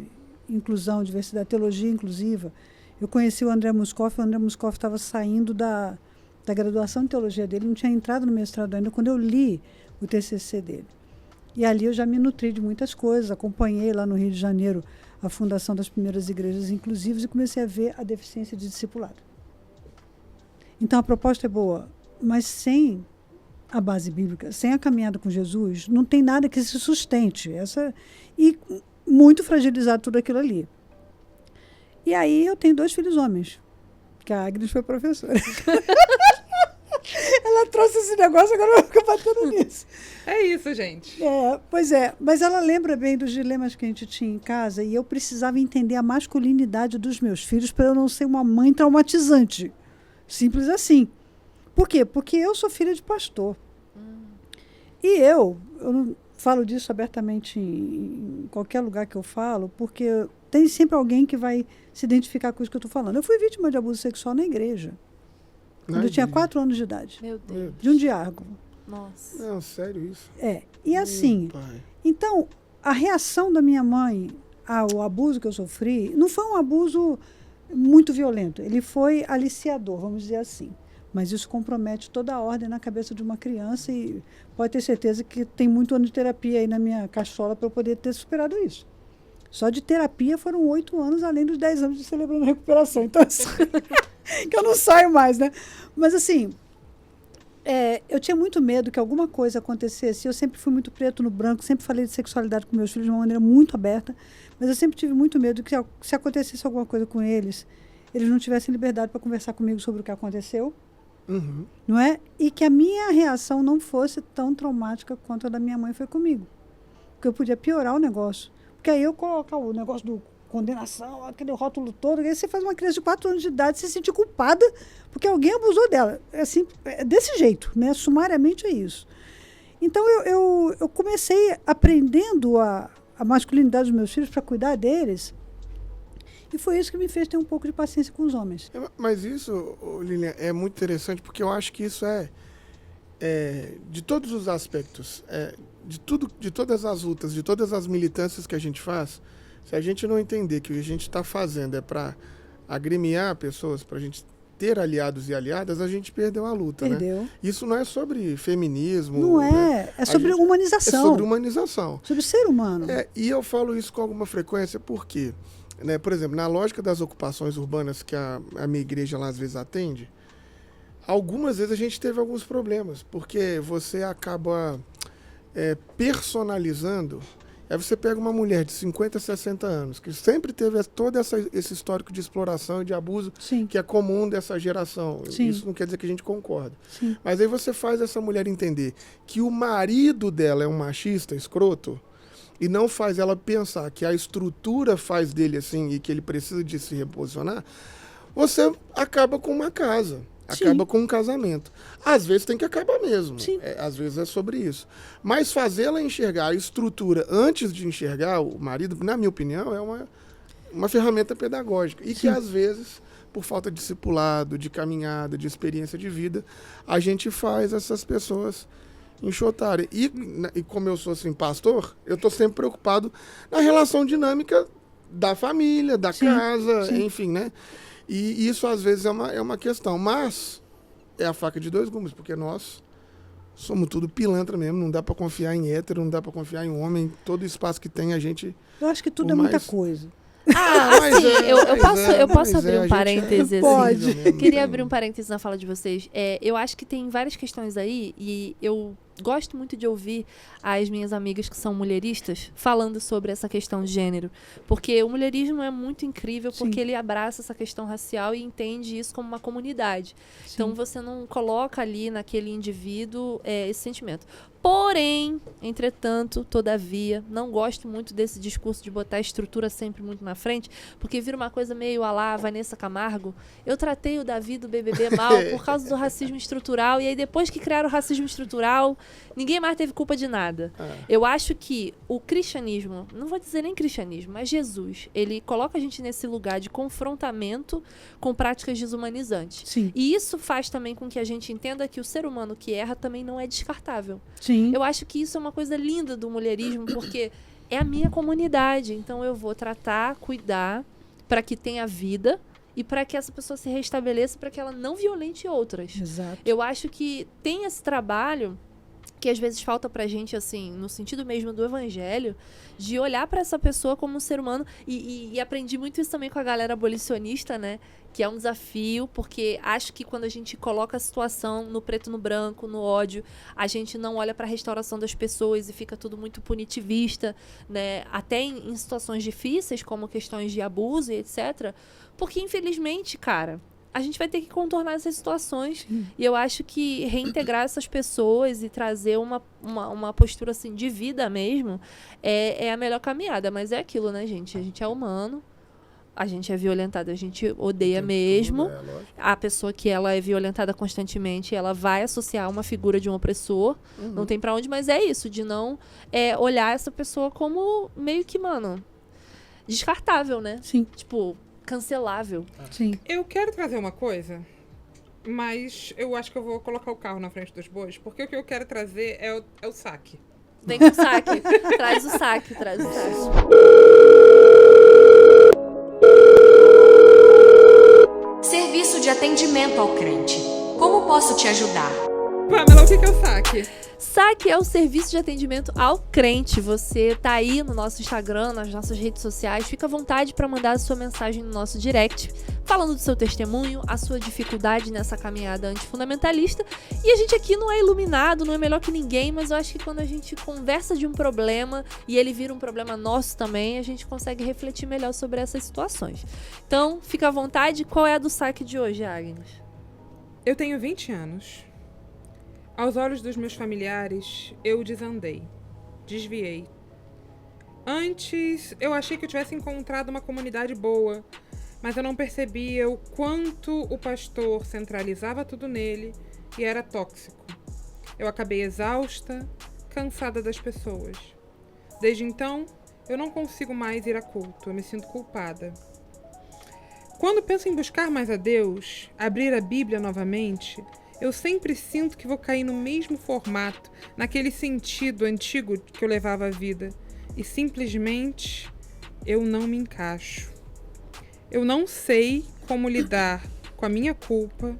inclusão, diversidade, teologia inclusiva, eu conheci o André Muscoff. O André Muscoff estava saindo da graduação de teologia dele, não tinha entrado no mestrado ainda, quando eu li o TCC dele. E ali eu já me nutri de muitas coisas, acompanhei lá no Rio de Janeiro a fundação das primeiras igrejas inclusivas e comecei a ver a deficiência de discipulado. Então a proposta é boa, mas sem a base bíblica, sem a caminhada com Jesus, não tem nada que se sustente. E muito fragilizado tudo aquilo ali. E aí eu tenho 2 filhos homens, que a Agnes foi professora. Ela trouxe esse negócio, agora eu vou ficar batendo nisso. É isso, gente. Pois é, mas ela lembra bem dos dilemas que a gente tinha em casa e eu precisava entender a masculinidade dos meus filhos para eu não ser uma mãe traumatizante. Simples assim. Por quê? Porque eu sou filha de pastor. E eu não falo disso abertamente em qualquer lugar que eu falo, porque tem sempre alguém que vai se identificar com isso que eu estou falando. Eu fui vítima de abuso sexual na igreja. Quando eu tinha 4 anos de idade. Meu Deus. De um diácono. Nossa. Não, sério isso? E assim, então, a reação da minha mãe ao abuso que eu sofri não foi um abuso muito violento. Ele foi aliciador, vamos dizer assim. Mas isso compromete toda a ordem na cabeça de uma criança e pode ter certeza que tem muito ano de terapia aí na minha cachola para eu poder ter superado isso. Só de terapia foram 8 anos, além dos 10 anos de celebrando recuperação. Então, assim, que eu não saio mais, né? Mas, assim, eu tinha muito medo que alguma coisa acontecesse. Eu sempre fui muito preto no branco, sempre falei de sexualidade com meus filhos de uma maneira muito aberta, mas eu sempre tive muito medo que se acontecesse alguma coisa com eles, eles não tivessem liberdade para conversar comigo sobre o que aconteceu. Uhum. Não é? E que a minha reação não fosse tão traumática quanto a da minha mãe foi comigo. Porque eu podia piorar o negócio. Porque aí eu colocar o negócio do condenação, aquele rótulo todo, aí você faz uma criança de 4 anos de idade se sentir culpada porque alguém abusou dela. Assim, é desse jeito, né? Sumariamente é isso. Então eu comecei aprendendo a masculinidade dos meus filhos para cuidar deles. E foi isso que me fez ter um pouco de paciência com os homens. Mas isso, Lilian, é muito interessante porque eu acho que isso de todos os aspectos, de todas as lutas, de todas as militâncias que a gente faz, se a gente não entender que o que a gente está fazendo é para agremiar pessoas, para a gente ter aliados e aliadas, a gente perdeu a luta. Perdeu. Né? Isso não é sobre feminismo. Não é. Né? É sobre humanização. É sobre humanização. Sobre ser humano. E eu falo isso com alguma frequência porque, né, por exemplo, na lógica das ocupações urbanas que a minha igreja lá às vezes atende, algumas vezes a gente teve alguns problemas, porque você acaba personalizando. Aí você pega uma mulher de 50, 60 anos, que sempre teve todo esse histórico de exploração e de abuso, Sim. que é comum dessa geração. Sim. Isso não quer dizer que a gente concorda. Sim. Mas aí você faz essa mulher entender que o marido dela é um machista, escroto, e não faz ela pensar que a estrutura faz dele assim e que ele precisa de se reposicionar, você acaba com uma casa. Acaba Sim. com um casamento. Às vezes tem que acabar mesmo. Sim. Às vezes é sobre isso. Mas fazê-la enxergar a estrutura antes de enxergar o marido, na minha opinião, é uma ferramenta pedagógica. E que, às vezes, por falta de discipulado, de caminhada, de experiência de vida, a gente faz essas pessoas enxotarem. E como eu sou assim, pastor, eu tô sempre preocupado na relação dinâmica da família, da casa, enfim, né? E isso às vezes é uma questão. Mas é a faca de dois gumes, porque nós somos tudo pilantra mesmo, não dá pra confiar em hétero, não dá pra confiar em homem. Todo espaço que tem a gente... Eu acho que tudo Por é muita mais- coisa. Mas assim, é, eu mas posso é, abrir a um gente parêntese, assim. Pode. mesmo, Queria né? abrir um parêntese na fala de vocês. Eu acho que tem várias questões aí e eu gosto muito de ouvir as minhas amigas que são mulheristas falando sobre essa questão de gênero. Porque o mulherismo é muito incrível Sim. porque ele abraça essa questão racial e entende isso como uma comunidade. Então você não coloca ali naquele indivíduo esse sentimento. Porém, entretanto, todavia, não gosto muito desse discurso de botar a estrutura sempre muito na frente, porque vira uma coisa meio a lá Vanessa Camargo. Eu tratei o Davi do BBB mal por causa do racismo estrutural, e aí depois que criaram o racismo estrutural, ninguém mais teve culpa de nada. Eu acho que o cristianismo, não vou dizer nem cristianismo, mas Jesus, ele coloca a gente nesse lugar de confrontamento com práticas desumanizantes. Sim, E isso faz também com que a gente entenda que o ser humano que erra também não é descartável. sim. Eu acho que isso é uma coisa linda do mulherismo, porque é a minha comunidade. Então eu vou tratar, cuidar, para que tenha vida e para que essa pessoa se restabeleça, para que ela não violente outras. Exato. Eu acho que tem esse trabalho que às vezes falta pra gente, assim, no sentido mesmo do evangelho, de olhar pra essa pessoa como um ser humano. E aprendi muito isso também com a galera abolicionista, né? Que é um desafio, porque acho que quando a gente coloca a situação no preto e no branco, no ódio, a gente não olha pra restauração das pessoas e fica tudo muito punitivista, né? Até em situações difíceis, como questões de abuso e etc. Porque, infelizmente, cara, a gente vai ter que contornar essas situações. E eu acho que reintegrar essas pessoas e trazer uma postura assim de vida mesmo é a melhor caminhada. Mas é aquilo, né, gente? A gente é humano, a gente é violentado, a gente odeia mesmo. Lógico. A pessoa que ela é violentada constantemente, ela vai associar uma figura de um opressor. Não tem pra onde, mas é isso, de não olhar essa pessoa como meio que, mano, descartável, né? Sim, Tipo, cancelável. sim. Eu quero trazer uma coisa, mas eu acho que eu vou colocar o carro na frente dos bois, porque o que eu quero trazer é o saque. Vem com o saque. Traz o saque, traz o saque. Serviço de atendimento ao crente. Como posso te ajudar? Pamela, o que é o saque? Saque é o serviço de atendimento ao crente. Você tá aí no nosso Instagram, nas nossas redes sociais. Fica à vontade para mandar a sua mensagem no nosso direct, falando do seu testemunho, a sua dificuldade nessa caminhada antifundamentalista. E a gente aqui não é iluminado, não é melhor que ninguém, mas eu acho que quando a gente conversa de um problema e ele vira um problema nosso também, a gente consegue refletir melhor sobre essas situações. Então, fica à vontade. Qual é a do saque de hoje, Agnes? Eu tenho 20 anos. Aos olhos dos meus familiares, eu desandei, desviei. Antes, eu achei que eu tivesse encontrado uma comunidade boa, mas eu não percebia o quanto o pastor centralizava tudo nele e era tóxico. Eu acabei exausta, cansada das pessoas. Desde então, eu não consigo mais ir a culto, eu me sinto culpada. Quando penso em buscar mais a Deus, abrir a Bíblia novamente, eu sempre sinto que vou cair no mesmo formato, naquele sentido antigo que eu levava a vida. E simplesmente eu não me encaixo. Eu não sei como lidar com a minha culpa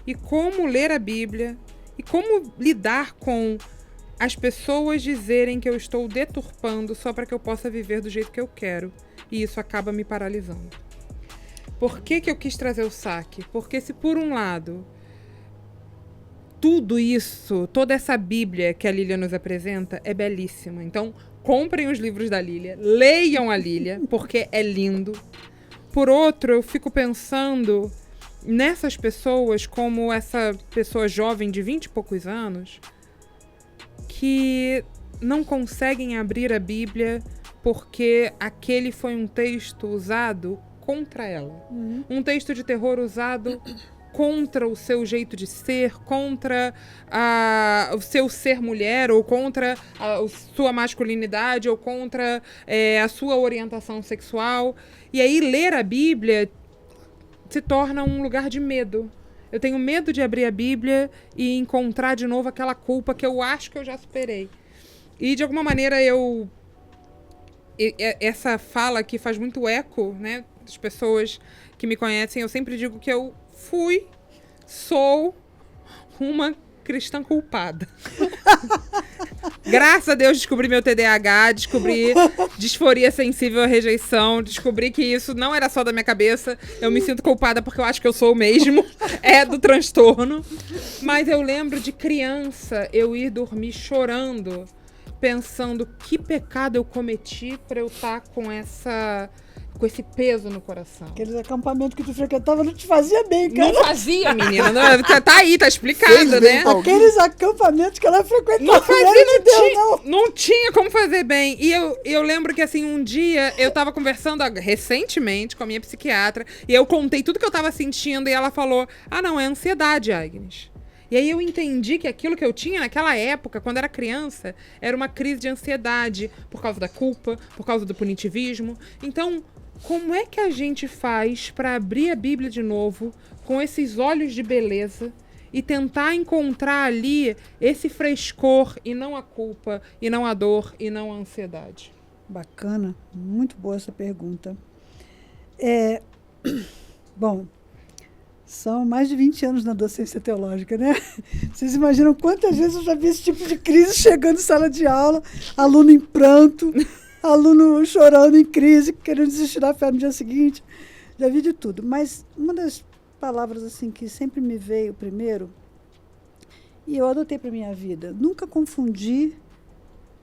e como ler a Bíblia e como lidar com as pessoas dizerem que eu estou deturpando só para que eu possa viver do jeito que eu quero. E isso acaba me paralisando. Por que eu quis trazer o saque? Porque se por um lado tudo isso, toda essa Bíblia que a Lília nos apresenta é belíssima. Então, comprem os livros da Lília, leiam a Lília, porque é lindo. Por outro, eu fico pensando nessas pessoas, como essa pessoa jovem de 20 e poucos anos, que não conseguem abrir a Bíblia porque aquele foi um texto usado contra ela. Um texto de terror usado contra o seu jeito de ser, contra o seu ser mulher, ou contra a sua masculinidade, ou contra a sua orientação sexual. E aí ler a Bíblia se torna um lugar de medo. Eu tenho medo de abrir a Bíblia e encontrar de novo aquela culpa que eu acho que eu já superei. E, de alguma maneira, essa fala aqui faz muito eco, né? Das pessoas que me conhecem. Eu sempre digo que eu sou uma cristã culpada. Graças a Deus descobri meu TDAH, descobri disforia sensível à rejeição, descobri que isso não era só da minha cabeça. Eu me sinto culpada porque eu acho que eu sou o mesmo, é do transtorno. Mas eu lembro de criança eu ir dormir chorando, pensando que pecado eu cometi para eu estar com esse peso no coração. Aqueles acampamentos que tu frequentava não te fazia bem, cara. Não fazia, menina. Tá aí, tá explicado, né? Aqueles acampamentos que ela frequentava. Não fazia, não tinha como fazer bem. E eu lembro que, assim, um dia eu tava conversando recentemente com a minha psiquiatra e eu contei tudo que eu tava sentindo e ela falou, não, é ansiedade, Agnes. E aí eu entendi que aquilo que eu tinha naquela época, quando era criança, era uma crise de ansiedade por causa da culpa, por causa do punitivismo. Então, como é que a gente faz para abrir a Bíblia de novo com esses olhos de beleza e tentar encontrar ali esse frescor e não a culpa, e não a dor, e não a ansiedade? Bacana, muito boa essa pergunta. Bom, são mais de 20 anos na docência teológica, né? Vocês imaginam quantas vezes eu já vi esse tipo de crise chegando em sala de aula, aluno em pranto, aluno chorando em crise, querendo desistir da fé no dia seguinte. Já vi de tudo. Mas uma das palavras assim que sempre me veio primeiro, e eu adotei para minha vida, nunca confundir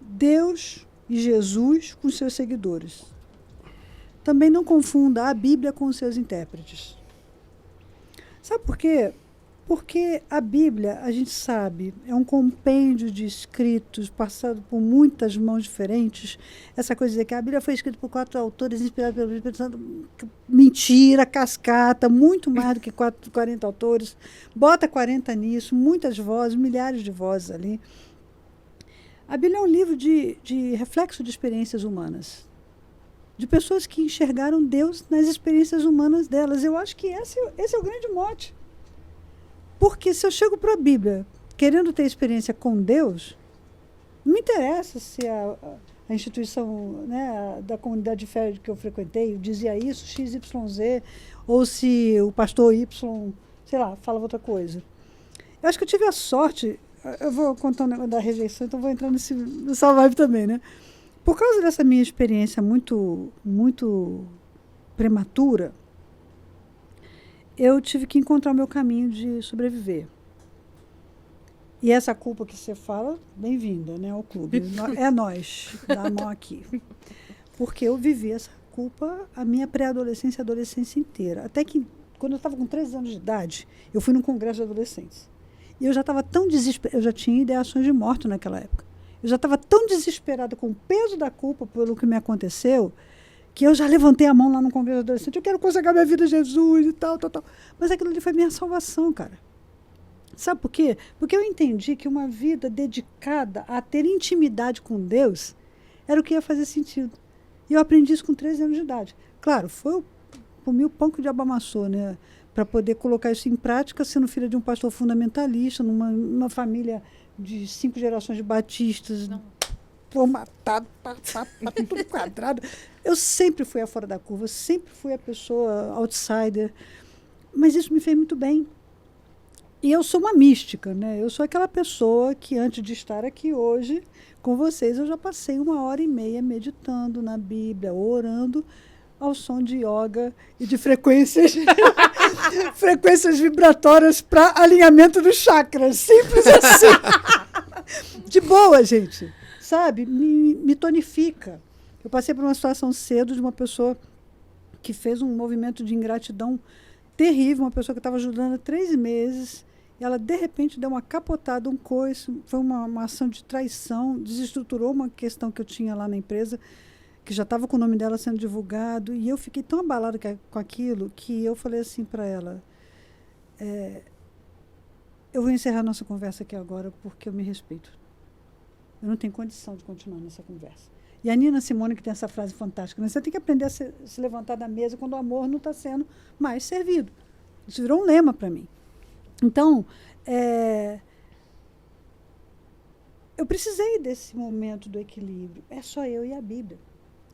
Deus e Jesus com seus seguidores. Também não confunda a Bíblia com os seus intérpretes. Sabe por quê? Porque a Bíblia, a gente sabe, é um compêndio de escritos passado por muitas mãos diferentes. Essa coisa de dizer que a Bíblia foi escrita por 4 autores, inspirada pelo Espírito Santo, mentira, cascata, muito mais do que 40 autores. Bota 40 nisso, muitas vozes, milhares de vozes ali. A Bíblia é um livro de reflexo de experiências humanas, de pessoas que enxergaram Deus nas experiências humanas delas. Eu acho que esse é o grande mote. Porque se eu chego para a Bíblia querendo ter experiência com Deus, não me interessa se a instituição, né, da comunidade de fé que eu frequentei dizia isso, XYZ, ou se o pastor Y, sei lá, falava outra coisa. Eu acho que eu tive a sorte, eu vou contar um negócio da rejeição, então vou entrar nessa vibe também, né? Por causa dessa minha experiência muito, muito prematura, eu tive que encontrar o meu caminho de sobreviver. E essa culpa que você fala, bem-vinda, né, ao clube. É nós, dá a mão aqui. Porque eu vivi essa culpa a minha pré-adolescência e adolescência inteira. Até que, quando eu estava com 13 anos de idade, eu fui num congresso de adolescentes. E eu já estava tão desesperada, eu já tinha ideações de morte naquela época. Eu já estava tão desesperada com o peso da culpa pelo que me aconteceu, que eu já levantei a mão lá no congresso de adolescente, eu quero consagrar minha vida a Jesus e tal. Mas aquilo ali foi minha salvação, cara. Sabe por quê? Porque eu entendi que uma vida dedicada a ter intimidade com Deus era o que ia fazer sentido. E eu aprendi isso com 13 anos de idade. Claro, foi o meu pão que o diabo amassou, né? Para poder colocar isso em prática, sendo filha de um pastor fundamentalista, numa família de 5 gerações de batistas, formatado, tudo quadrado. Eu sempre fui a fora da curva, sempre fui a pessoa outsider, mas isso me fez muito bem. E eu sou uma mística, né? Eu sou aquela pessoa que, antes de estar aqui hoje com vocês, eu já passei 1h30 meditando na Bíblia, orando ao som de yoga e de frequências vibratórias para alinhamento dos chakras. Simples assim. De boa, gente. Sabe? Me tonifica. Eu passei por uma situação cedo de uma pessoa que fez um movimento de ingratidão terrível, uma pessoa que estava ajudando há 3 meses, e ela, de repente, deu uma capotada, um coice, foi uma ação de traição, desestruturou uma questão que eu tinha lá na empresa, que já estava com o nome dela sendo divulgado, e eu fiquei tão abalada com aquilo que eu falei assim para ela, eu vou encerrar nossa conversa aqui agora porque eu me respeito. Eu não tenho condição de continuar nessa conversa. E a Nina Simone, que tem essa frase fantástica, né? Você tem que aprender a se levantar da mesa quando o amor não está sendo mais servido. Isso virou um lema para mim. Então, eu precisei desse momento do equilíbrio. É só eu e a Bíblia.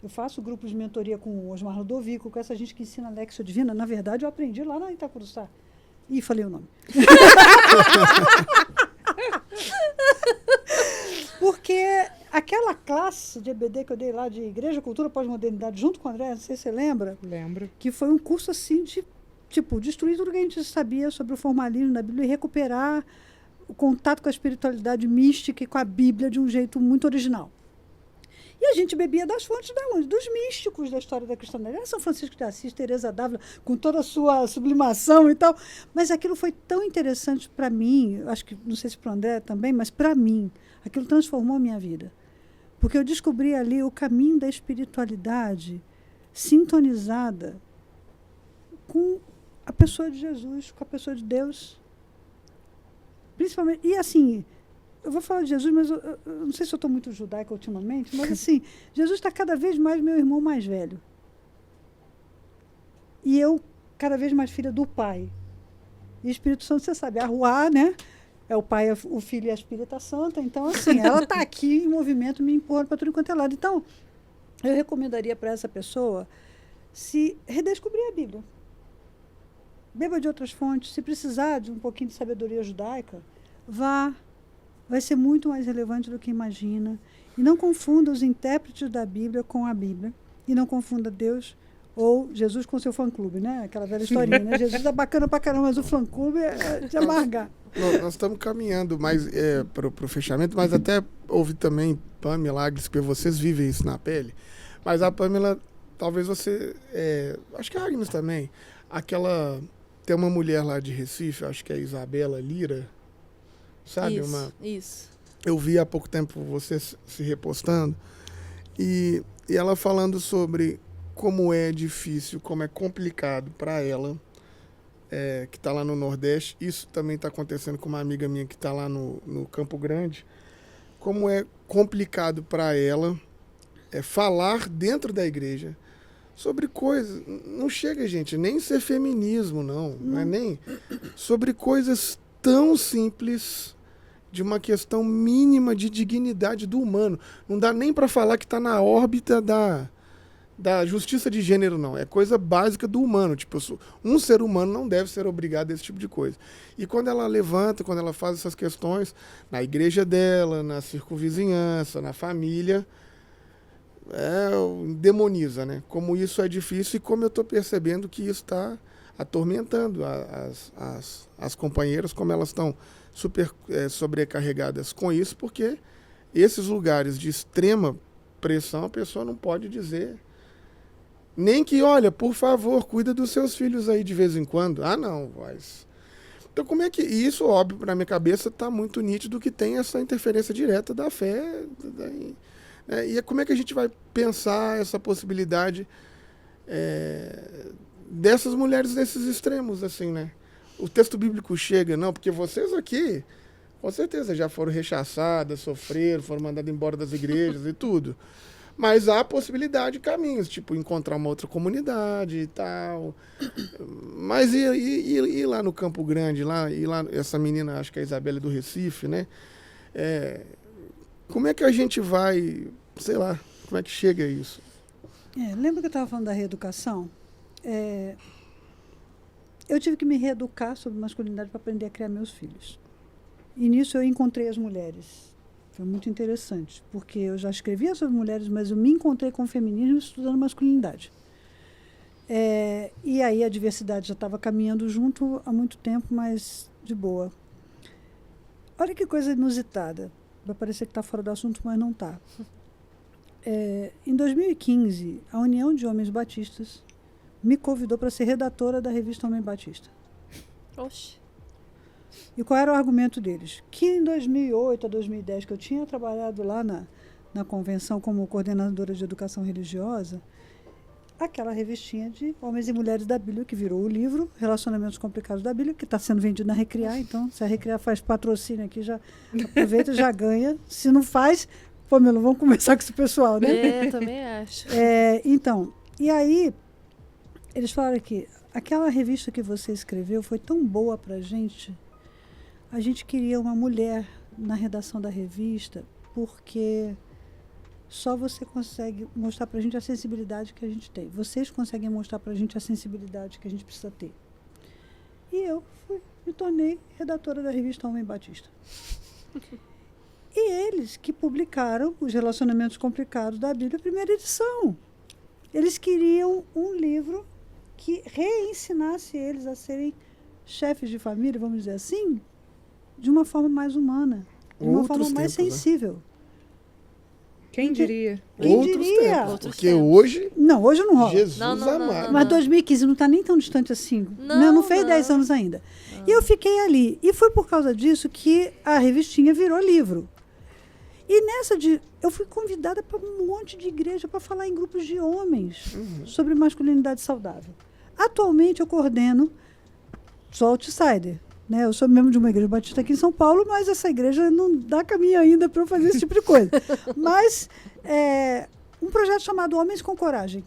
Eu faço grupos de mentoria com o Osmar Ludovico, com essa gente que ensina Lexio Divina. Na verdade, eu aprendi lá na Itacuruçá. Ih, falei o nome. Porque aquela classe de EBD que eu dei lá, de Igreja, Cultura, Pós-Modernidade, junto com o André, não sei se você lembra. Lembro. Que foi um curso assim de, tipo, destruir tudo que a gente sabia sobre o formalismo da Bíblia e recuperar o contato com a espiritualidade mística e com a Bíblia de um jeito muito original. E a gente bebia das fontes da onde? Dos místicos da história da cristandade. São Francisco de Assis, Teresa d'Ávila, com toda a sua sublimação e tal. Mas aquilo foi tão interessante para mim, acho que, não sei se para o André também, mas para mim, aquilo transformou a minha vida. Porque eu descobri ali o caminho da espiritualidade sintonizada com a pessoa de Jesus, com a pessoa de Deus. Principalmente, e assim, eu vou falar de Jesus, mas eu não sei se eu estou muito judaica ultimamente, mas assim, Jesus está cada vez mais meu irmão mais velho. E eu, cada vez mais filha do Pai. E o Espírito Santo, você sabe, a Ruá, né? É o Pai, o Filho e a Espírita Santa. Então, assim, ela está aqui em movimento, me empurrando para tudo quanto é lado. Então, eu recomendaria para essa pessoa se redescobrir a Bíblia. Beba de outras fontes. Se precisar de um pouquinho de sabedoria judaica, vá. Vai ser muito mais relevante do que imagina. E não confunda os intérpretes da Bíblia com a Bíblia. E não confunda Deus ou Jesus com seu fã-clube, né? Aquela velha historinha, né? Jesus é bacana pra caramba, mas o fã-clube é de amargar. Nós estamos caminhando mais para o fechamento, mas até houve também, Pamela, Agnes, que vocês vivem isso na pele. Mas a Pamela, talvez você... acho que a Agnes também. Tem uma mulher lá de Recife, acho que é a Isabela Lira, sabe? Isso. Eu vi há pouco tempo você se repostando e ela falando sobre como é difícil, como é complicado para ela, que está lá no Nordeste. Isso também está acontecendo com uma amiga minha que está lá no Campo Grande. Como é complicado para ela falar dentro da igreja sobre coisas... Não chega, gente, nem ser feminismo, não é nem... Sobre coisas tão simples, de uma questão mínima de dignidade do humano. Não dá nem para falar que está na órbita da justiça de gênero, não. É coisa básica do humano. Tipo, um ser humano não deve ser obrigado a esse tipo de coisa. E quando ela levanta, quando ela faz essas questões, na igreja dela, na circunvizinhança, na família, demoniza, né? Como isso é difícil e como eu estou percebendo que isso está atormentando as companheiras, como elas estão super sobrecarregadas com isso, porque esses lugares de extrema pressão, a pessoa não pode dizer nem que, olha, por favor, cuida dos seus filhos aí de vez em quando. Ah, não, mas... Então, como é que... E isso, óbvio, na minha cabeça, está muito nítido que tem essa interferência direta da fé. E como é que a gente vai pensar essa possibilidade dessas mulheres nesses extremos, assim, né? O texto bíblico chega, não, porque vocês aqui, com certeza, já foram rechaçadas, sofreram, foram mandadas embora das igrejas e tudo. Mas há possibilidade de caminhos, tipo, encontrar uma outra comunidade e tal. Mas e lá no Campo Grande, e lá essa menina, acho que é a Isabela do Recife, né? Como é que a gente vai, sei lá, como é que chega a isso? Lembra que eu estava falando da reeducação? Eu tive que me reeducar sobre masculinidade para aprender a criar meus filhos. E nisso eu encontrei as mulheres. Foi muito interessante, porque eu já escrevia sobre mulheres, mas eu me encontrei com o feminismo estudando masculinidade. E aí a diversidade já estava caminhando junto há muito tempo, mas de boa. Olha que coisa inusitada. Vai parecer que está fora do assunto, mas não está. Em 2015, a União de Homens Batistas me convidou para ser redatora da revista Homem Batista. Oxe. E qual era o argumento deles? Que em 2008 a 2010, que eu tinha trabalhado lá na convenção como coordenadora de educação religiosa, aquela revistinha de homens e mulheres da Bíblia, que virou o livro Relacionamentos Complicados da Bíblia, que está sendo vendido na Recriar. Então, se a Recriar faz patrocínio aqui, já aproveita e já ganha. Se não faz, Pamela, vamos conversar com esse pessoal, né? Também acho. Então, e aí, eles falaram que aquela revista que você escreveu foi tão boa para a gente a gente queria uma mulher na redação da revista, porque só você consegue mostrar para a gente a sensibilidade que a gente tem. Vocês conseguem mostrar para a gente a sensibilidade que a gente precisa ter. E eu me tornei redatora da revista Homem Batista. E eles que publicaram Os Relacionamentos Complicados da Bíblia, primeira edição. Eles queriam um livro que reensinasse eles a serem chefes de família, vamos dizer assim, de uma forma mais humana, de uma forma mais tempos, sensível. Quem diria? Quem Outros diria? tempos, Outros porque tempos. hoje, Não, hoje não rola. Jesus Não, amado. Mas 2015 não está nem tão distante assim. Não fez 10 anos ainda. E eu fiquei ali. E foi por causa disso que a revistinha virou livro. E eu fui convidada para um monte de igreja para falar em grupos de homens sobre masculinidade saudável. Atualmente eu coordeno, sou outsider, né? Eu sou membro de uma igreja batista aqui em São Paulo, mas essa igreja não dá caminho ainda para eu fazer esse tipo de coisa. Mas um projeto chamado Homens com Coragem.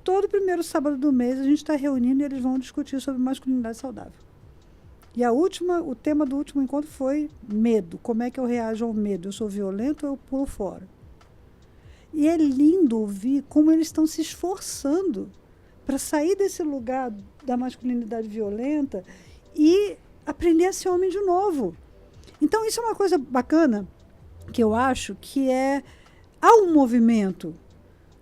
Todo primeiro sábado do mês a gente está reunindo e eles vão discutir sobre masculinidade saudável. E o tema do último encontro foi medo. Como é que eu reajo ao medo? Eu sou violento ou eu pulo fora? E é lindo ouvir como eles estão se esforçando para sair desse lugar da masculinidade violenta e aprender a ser homem de novo. Então, isso é uma coisa bacana que eu acho que há um movimento.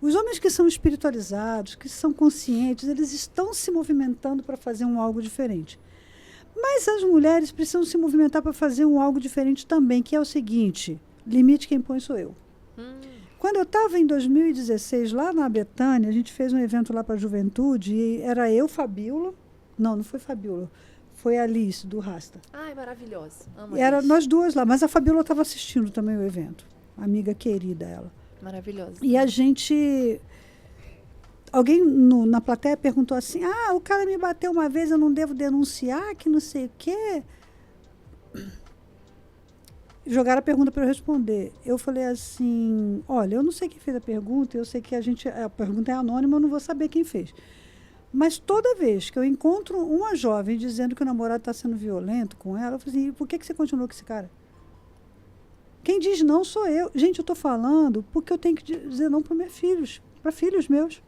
Os homens que são espiritualizados, que são conscientes, eles estão se movimentando para fazer algo diferente. Mas as mulheres precisam se movimentar para fazer algo diferente também, que é o seguinte: limite quem põe sou eu. Quando eu estava em 2016, lá na Betânia, a gente fez um evento lá para a juventude, e era eu, Fabíola. Não foi Fabíola, foi a Alice, do Rasta. Ai, maravilhosa. Amo Era isso. nós duas lá, mas a Fabíola estava assistindo também o evento. Amiga querida ela. Maravilhosa. E a gente... Alguém na plateia perguntou assim: o cara me bateu uma vez, eu não devo denunciar, que não sei o quê. Jogaram a pergunta para eu responder. Eu falei assim: olha, eu não sei quem fez a pergunta, eu sei que a pergunta é anônima, eu não vou saber quem fez. Mas toda vez que eu encontro uma jovem dizendo que o namorado está sendo violento com ela, eu falei assim: por que você continuou com esse cara? Quem diz não sou eu. Gente, eu estou falando porque eu tenho que dizer não para meus filhos, para filhos meus.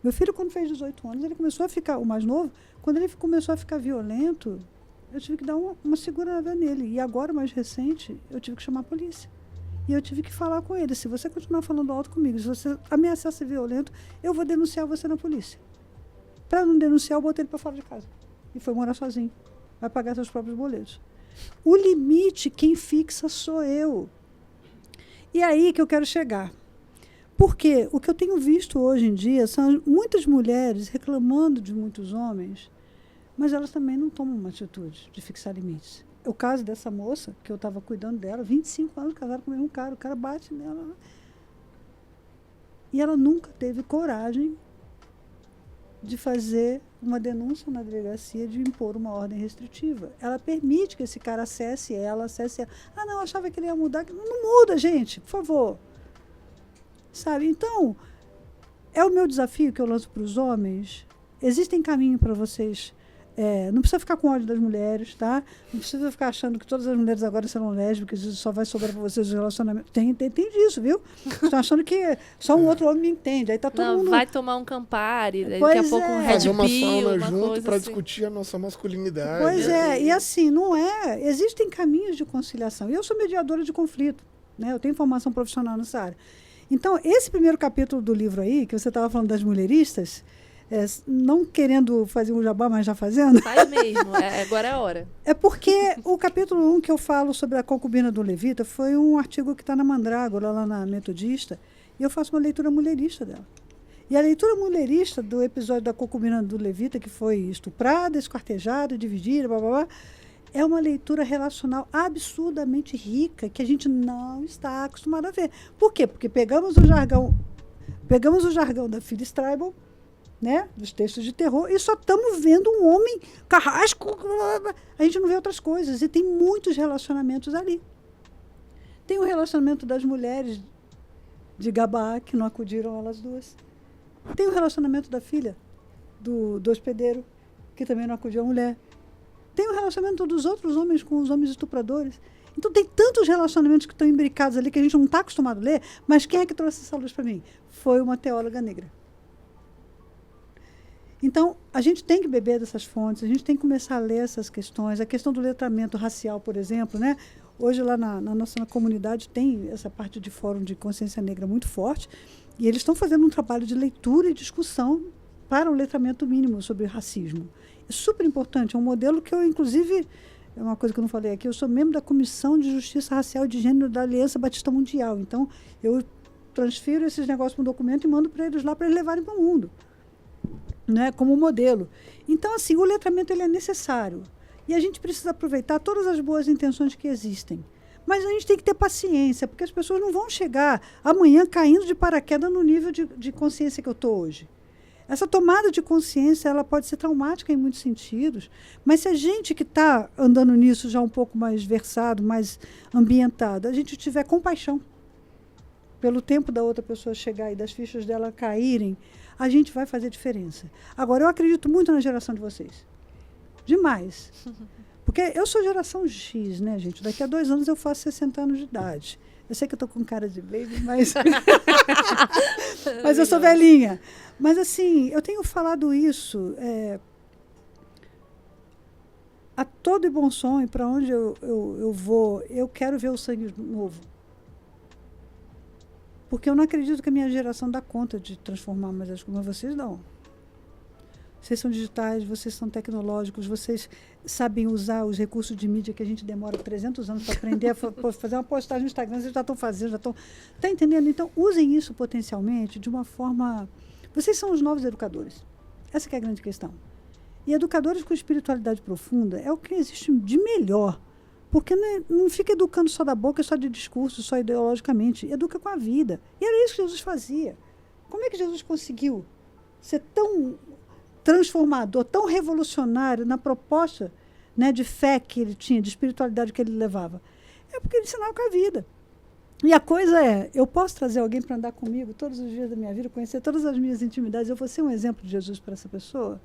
Meu filho, quando fez 18 anos, ele começou a ficar, o mais novo, quando ele começou a ficar violento, eu tive que dar uma segurada nele. E agora, mais recente, eu tive que chamar a polícia. E eu tive que falar com ele: se você continuar falando alto comigo, se você ameaçar ser violento, eu vou denunciar você na polícia. Para não denunciar, eu botei ele para fora de casa. E foi morar sozinho. Vai pagar seus próprios boletos. O limite, quem fixa sou eu. E aí que eu quero chegar. Porque o que eu tenho visto hoje em dia são muitas mulheres reclamando de muitos homens, mas elas também não tomam uma atitude de fixar limites. O caso dessa moça, que eu estava cuidando dela, 25 anos casada com o mesmo cara, o cara bate nela. E ela nunca teve coragem de fazer uma denúncia na delegacia, de impor uma ordem restritiva. Ela permite que esse cara acesse ela. Não, eu achava que ele ia mudar. Não muda, gente, por favor. Sabe? Então, é o meu desafio que eu lanço para os homens. Existem caminhos para vocês. Não precisa ficar com ódio das mulheres, tá? Não precisa ficar achando que todas as mulheres agora serão lésbicas e só vai sobrar para vocês os relacionamentos. Tem disso, viu? Estão achando que só um outro homem me entende. Aí tá todo mundo... Vai tomar um Campari, daqui Pois a pouco um é. Red Fazer uma Pill, sauna uma junto coisa para assim. discutir a nossa masculinidade. Pois e assim, não é. Existem caminhos de conciliação. E eu sou mediadora de conflito, né? Eu tenho formação profissional nessa área. Então, esse primeiro capítulo do livro aí, que você estava falando das mulheristas, não querendo fazer um jabá, mas já fazendo, Faz mesmo, agora é a hora. é porque o capítulo 1 que eu falo sobre a concubina do Levita foi um artigo que está na Mandrágora, lá na Metodista, e eu faço uma leitura mulherista dela. E a leitura mulherista do episódio da concubina do Levita, que foi estuprada, esquartejada, dividida, blá, blá, blá, é uma leitura relacional absurdamente rica, que a gente não está acostumado a ver. Por quê? Porque pegamos o jargão da Phyllis Treibel, né, dos textos de terror, e só estamos vendo um homem carrasco. A gente não vê outras coisas. E tem muitos relacionamentos ali. Tem o relacionamento das mulheres de Gabá, que não acudiram elas duas. Tem o relacionamento da filha do hospedeiro, que também não acudiu a mulher. Tem o relacionamento dos outros homens com os homens estupradores. Então, tem tantos relacionamentos que estão imbricados ali que a gente não está acostumado a ler, mas quem é que trouxe essa luz para mim? Foi uma teóloga negra. Então, a gente tem que beber dessas fontes, a gente tem que começar a ler essas questões. A questão do letramento racial, por exemplo, né? Hoje, lá na nossa comunidade, tem essa parte de fórum de consciência negra muito forte, e eles estão fazendo um trabalho de leitura e discussão para o letramento mínimo sobre racismo. É super importante, é um modelo que eu, inclusive, é uma coisa que eu não falei aqui, eu sou membro da Comissão de Justiça Racial e de Gênero da Aliança Batista Mundial. Então, eu transfiro esses negócios para um documento e mando para eles lá para eles levarem para o mundo, né, como modelo. Então, assim, o letramento ele é necessário. E a gente precisa aproveitar todas as boas intenções que existem. Mas a gente tem que ter paciência, porque as pessoas não vão chegar amanhã caindo de paraquedas no nível de consciência que eu estou hoje. Essa tomada de consciência ela pode ser traumática em muitos sentidos, mas se a gente que está andando nisso já um pouco mais versado, mais ambientado, a gente tiver compaixão pelo tempo da outra pessoa chegar e das fichas dela caírem, a gente vai fazer diferença. Agora, eu acredito muito na geração de vocês. Demais. Porque eu sou geração X, né, gente? Daqui a 2 anos eu faço 60 anos de idade. Eu sei que eu estou com cara de baby, mas... mas eu sou velhinha. Mas, assim, eu tenho falado isso a todo e bom som, e para onde eu vou, eu quero ver o sangue novo. Porque eu não acredito que a minha geração dá conta de transformar mais as coisas, mas vocês não. Vocês são digitais, vocês são tecnológicos, vocês sabem usar os recursos de mídia que a gente demora 300 anos para aprender a fazer uma postagem no Instagram, vocês já estão fazendo, já estão... Está entendendo? Então, usem isso potencialmente de uma forma... Vocês são os novos educadores. Essa que é a grande questão. E educadores com espiritualidade profunda é o que existe de melhor. Porque não fica educando só da boca, só de discurso, só ideologicamente. Educa com a vida. E era isso que Jesus fazia. Como é que Jesus conseguiu ser tão transformador, tão revolucionário na proposta, né, de fé que ele tinha, de espiritualidade que ele levava? É porque ele ensinava com a vida. E a coisa é, eu posso trazer alguém para andar comigo todos os dias da minha vida, conhecer todas as minhas intimidades, eu vou ser um exemplo de Jesus para essa pessoa?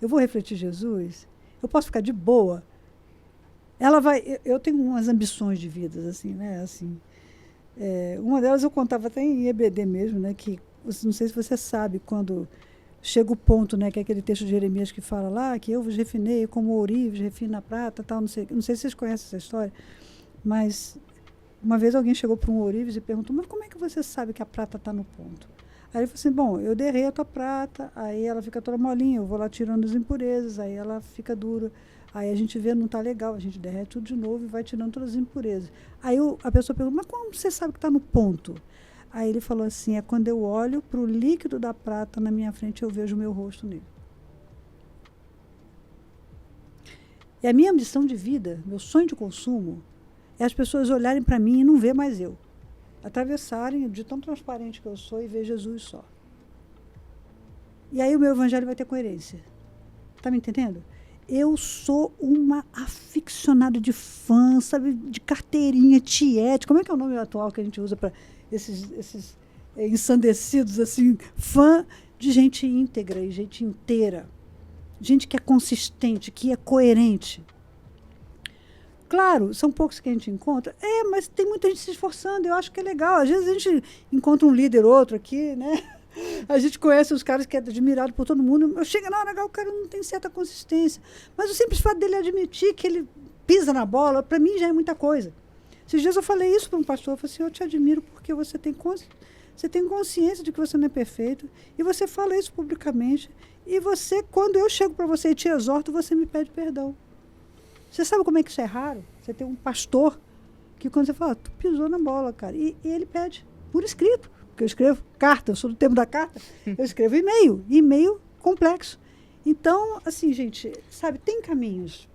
Eu vou refletir Jesus? Eu posso ficar de boa? Ela vai... Eu tenho umas ambições de vida, assim, né? Assim, uma delas eu contava até em EBD mesmo, né? Que, não sei se você sabe, quando chega o ponto, né? Que é aquele texto de Jeremias que fala lá, que eu vos refinei como ourives, refino a prata, tal, não sei se vocês conhecem essa história, mas uma vez alguém chegou para um ourives e perguntou, mas como é que você sabe que a prata está no ponto? Aí ele falou assim, bom, eu derreto a prata, aí ela fica toda molinha, eu vou lá tirando as impurezas, aí ela fica dura. Aí a gente vê, não está legal, a gente derrete tudo de novo e vai tirando todas as impurezas. Aí a pessoa pergunta, mas como você sabe que está no ponto? Aí ele falou assim, é quando eu olho para o líquido da prata na minha frente, eu vejo o meu rosto nele. E a minha ambição de vida, meu sonho de consumo, é as pessoas olharem para mim e não ver mais eu. Atravessarem de tão transparente que eu sou e ver Jesus só. E aí o meu evangelho vai ter coerência. Está me entendendo? Eu sou uma aficionada de fã, sabe, de carteirinha, tiete. Como é que é o nome atual que a gente usa para esses ensandecidos, assim? Fã de gente íntegra e gente inteira. Gente que é consistente, que é coerente. Claro, são poucos que a gente encontra. Mas tem muita gente se esforçando, eu acho que é legal. Às vezes a gente encontra um líder ou outro aqui, né? A gente conhece os caras que é admirado por todo mundo. Eu chego na hora, o cara não tem certa consistência. Mas o simples fato dele admitir que ele pisa na bola, para mim já é muita coisa. Esses dias eu falei isso para um pastor, eu falei assim, eu te admiro porque você tem consciência de que você não é perfeito, e você fala isso publicamente, e você, quando eu chego para você e te exorto, você me pede perdão. Você sabe como é que isso é raro? Você tem um pastor que quando você fala, tu pisou na bola, cara, e ele pede, por escrito. Porque eu escrevo carta, eu sou do tempo da carta, eu escrevo e-mail complexo. Então, assim, gente, sabe, tem caminhos.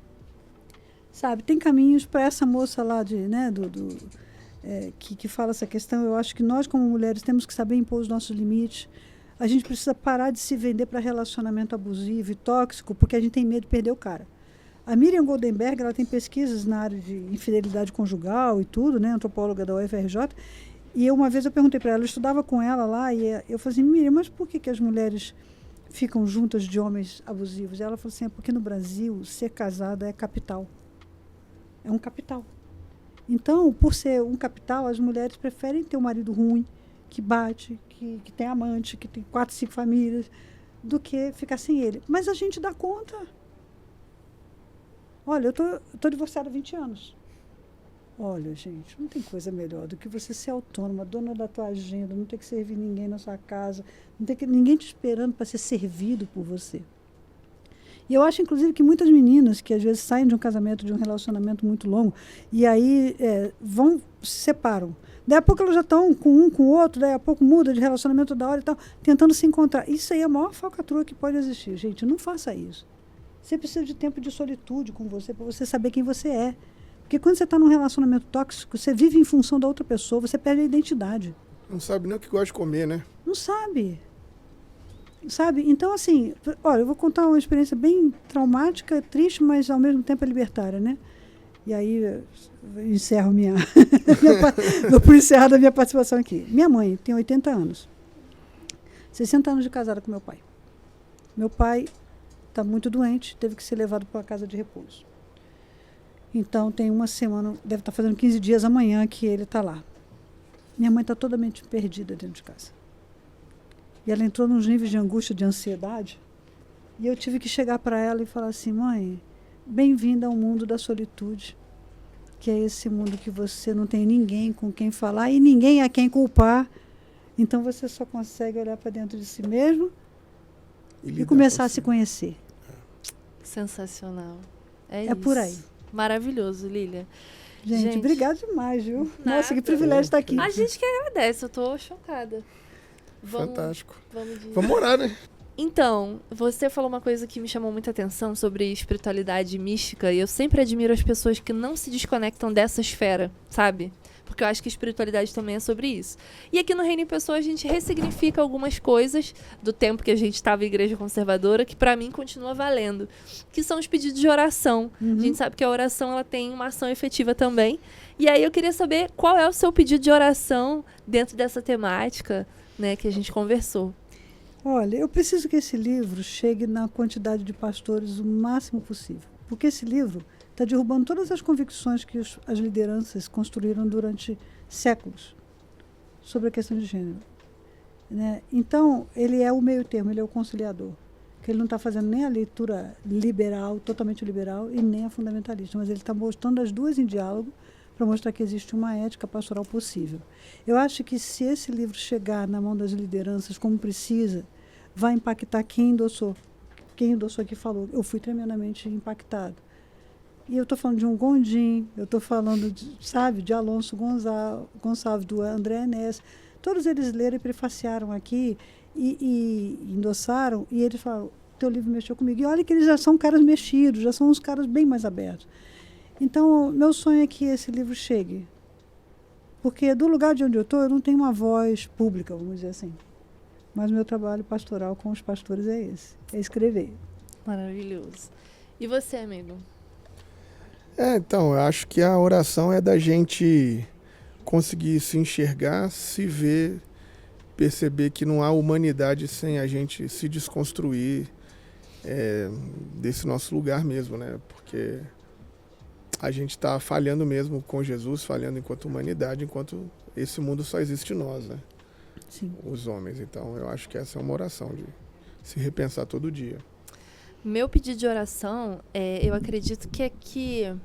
Sabe, tem caminhos para essa moça lá que fala essa questão. Eu acho que nós, como mulheres, temos que saber impor os nossos limites. A gente precisa parar de se vender para relacionamento abusivo e tóxico, porque a gente tem medo de perder o cara. A Miriam Goldenberg, ela tem pesquisas na área de infidelidade conjugal e tudo, né, antropóloga da UFRJ. E uma vez eu perguntei para ela, eu estudava com ela lá, e eu falei assim, Miriam, mas por que as mulheres ficam juntas de homens abusivos. Ela falou assim, é porque no Brasil ser casada é capital. É um capital. Então, por ser um capital, as mulheres preferem ter um marido ruim, que bate, que tem amante, que tem 4, 5 famílias, do que ficar sem ele. Mas a gente dá conta. Olha, eu tô divorciada há 20 anos. Olha, gente, não tem coisa melhor do que você ser autônoma, dona da tua agenda, não ter que servir ninguém na sua casa, não ter ninguém te esperando para ser servido por você. E eu acho, inclusive, que muitas meninas que às vezes saem de um casamento, de um relacionamento muito longo, e aí se separam. Daí a pouco elas já estão com um, com o outro, daí a pouco muda de relacionamento da hora e tal, tentando se encontrar. Isso aí é a maior falcatrua que pode existir. Gente, não faça isso. Você precisa de tempo de solitude com você, para você saber quem você é. Porque quando você está num relacionamento tóxico, você vive em função da outra pessoa, você perde a identidade. Não sabe nem o que gosta de comer, né? Não sabe. Sabe? Então, assim, olha, eu vou contar uma experiência bem traumática, triste, mas ao mesmo tempo é libertária, né? E aí eu encerro dou por encerrada a minha participação aqui. Minha mãe tem 80 anos. 60 anos de casada com meu pai. Meu pai está muito doente, teve que ser levado para a casa de repouso. Então, tem uma semana, deve estar fazendo 15 dias amanhã que ele está lá. Minha mãe está totalmente perdida dentro de casa. E ela entrou nos níveis de angústia, de ansiedade. E eu tive que chegar para ela e falar assim, mãe, bem-vinda ao mundo da solitude, que é esse mundo que você não tem ninguém com quem falar e ninguém a quem culpar. Então, você só consegue olhar para dentro de si mesmo e começar a se conhecer. Sensacional. É isso. Por aí. Maravilhoso, Lília. Gente, obrigada demais, viu? Nada. Nossa, que privilégio estar aqui. A gente que agradece, eu tô chocada. Fantástico. Vamos orar, né? Então, você falou uma coisa que me chamou muita atenção sobre espiritualidade mística, e eu sempre admiro as pessoas que não se desconectam dessa esfera, sabe? Porque eu acho que a espiritualidade também é sobre isso. E aqui no Reino em Pessoa a gente ressignifica algumas coisas do tempo que a gente estava em igreja conservadora, que para mim continua valendo, que são os pedidos de oração. A gente sabe que a oração ela tem uma ação efetiva também. E aí eu queria saber qual é o seu pedido de oração dentro dessa temática, né, que a gente conversou. Olha, eu preciso que esse livro chegue na quantidade de pastores o máximo possível. Porque esse livro está derrubando todas as convicções que as lideranças construíram durante séculos sobre a questão de gênero. Né? Então, ele é o meio termo, ele é o conciliador. Que ele não está fazendo nem a leitura liberal, totalmente liberal, e nem a fundamentalista, mas ele está mostrando as duas em diálogo para mostrar que existe uma ética pastoral possível. Eu acho que se esse livro chegar na mão das lideranças como precisa, vai impactar quem endossou. Quem endossou aqui falou, eu fui tremendamente impactado. E eu estou falando de um Gondim, eu estou falando, de Alonso Gonçalves, do André Enes. Todos eles leram e prefaciaram aqui e endossaram, e eles falaram, teu livro mexeu comigo. E olha que eles já são caras mexidos, já são uns caras bem mais abertos. Então, meu sonho é que esse livro chegue. Porque do lugar de onde eu estou, eu não tenho uma voz pública, vamos dizer assim. Mas o meu trabalho pastoral com os pastores é esse, é escrever. Maravilhoso. E você, amigo? Então, eu acho que a oração é da gente conseguir se enxergar, se ver, perceber que não há humanidade sem a gente se desconstruir desse nosso lugar mesmo, né? Porque a gente está falhando mesmo com Jesus, falhando enquanto humanidade, enquanto esse mundo só existe nós, né? Sim. Os homens. Então, eu acho que essa é uma oração de se repensar todo dia. Meu pedido de oração, eu acredito que é que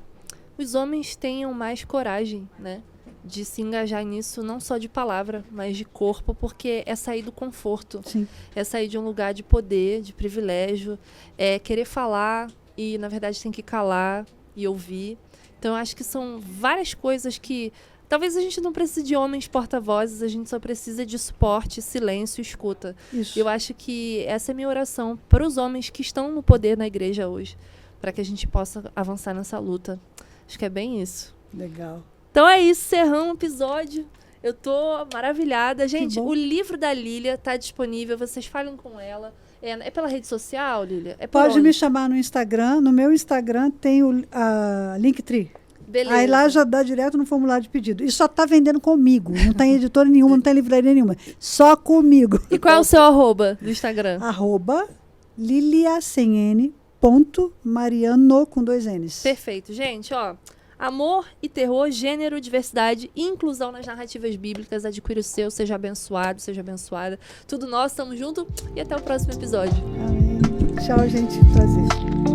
os homens tenham mais coragem, né? De se engajar nisso, não só de palavra, mas de corpo, porque é sair do conforto. Sim. É sair de um lugar de poder, de privilégio, é querer falar e, na verdade, tem que calar e ouvir. Então, eu acho que são várias coisas que talvez a gente não precise de homens porta-vozes, a gente só precisa de suporte, silêncio e escuta. Isso. Eu acho que essa é a minha oração para os homens que estão no poder na igreja hoje, para que a gente possa avançar nessa luta. Acho que é bem isso. Legal. Então é isso, encerramos o episódio. Eu tô maravilhada. Gente, o livro da Lília tá disponível, vocês falem com ela. É pela rede social, Lília? Pode me chamar no Instagram. No meu Instagram tem a Linktree. Beleza. Aí lá já dá direto no formulário de pedido. E só tá vendendo comigo. Não tá em editora nenhuma, não tá em livraria nenhuma. Só comigo. E qual é o seu arroba do Instagram? @liliacn.mariano com 2 N's. Perfeito. Gente, ó. Amor e terror, gênero, diversidade e inclusão nas narrativas bíblicas. Adquira o seu, seja abençoado, seja abençoada. Tudo nosso, tamo junto e até o próximo episódio. Amém. Tchau, gente. Prazer.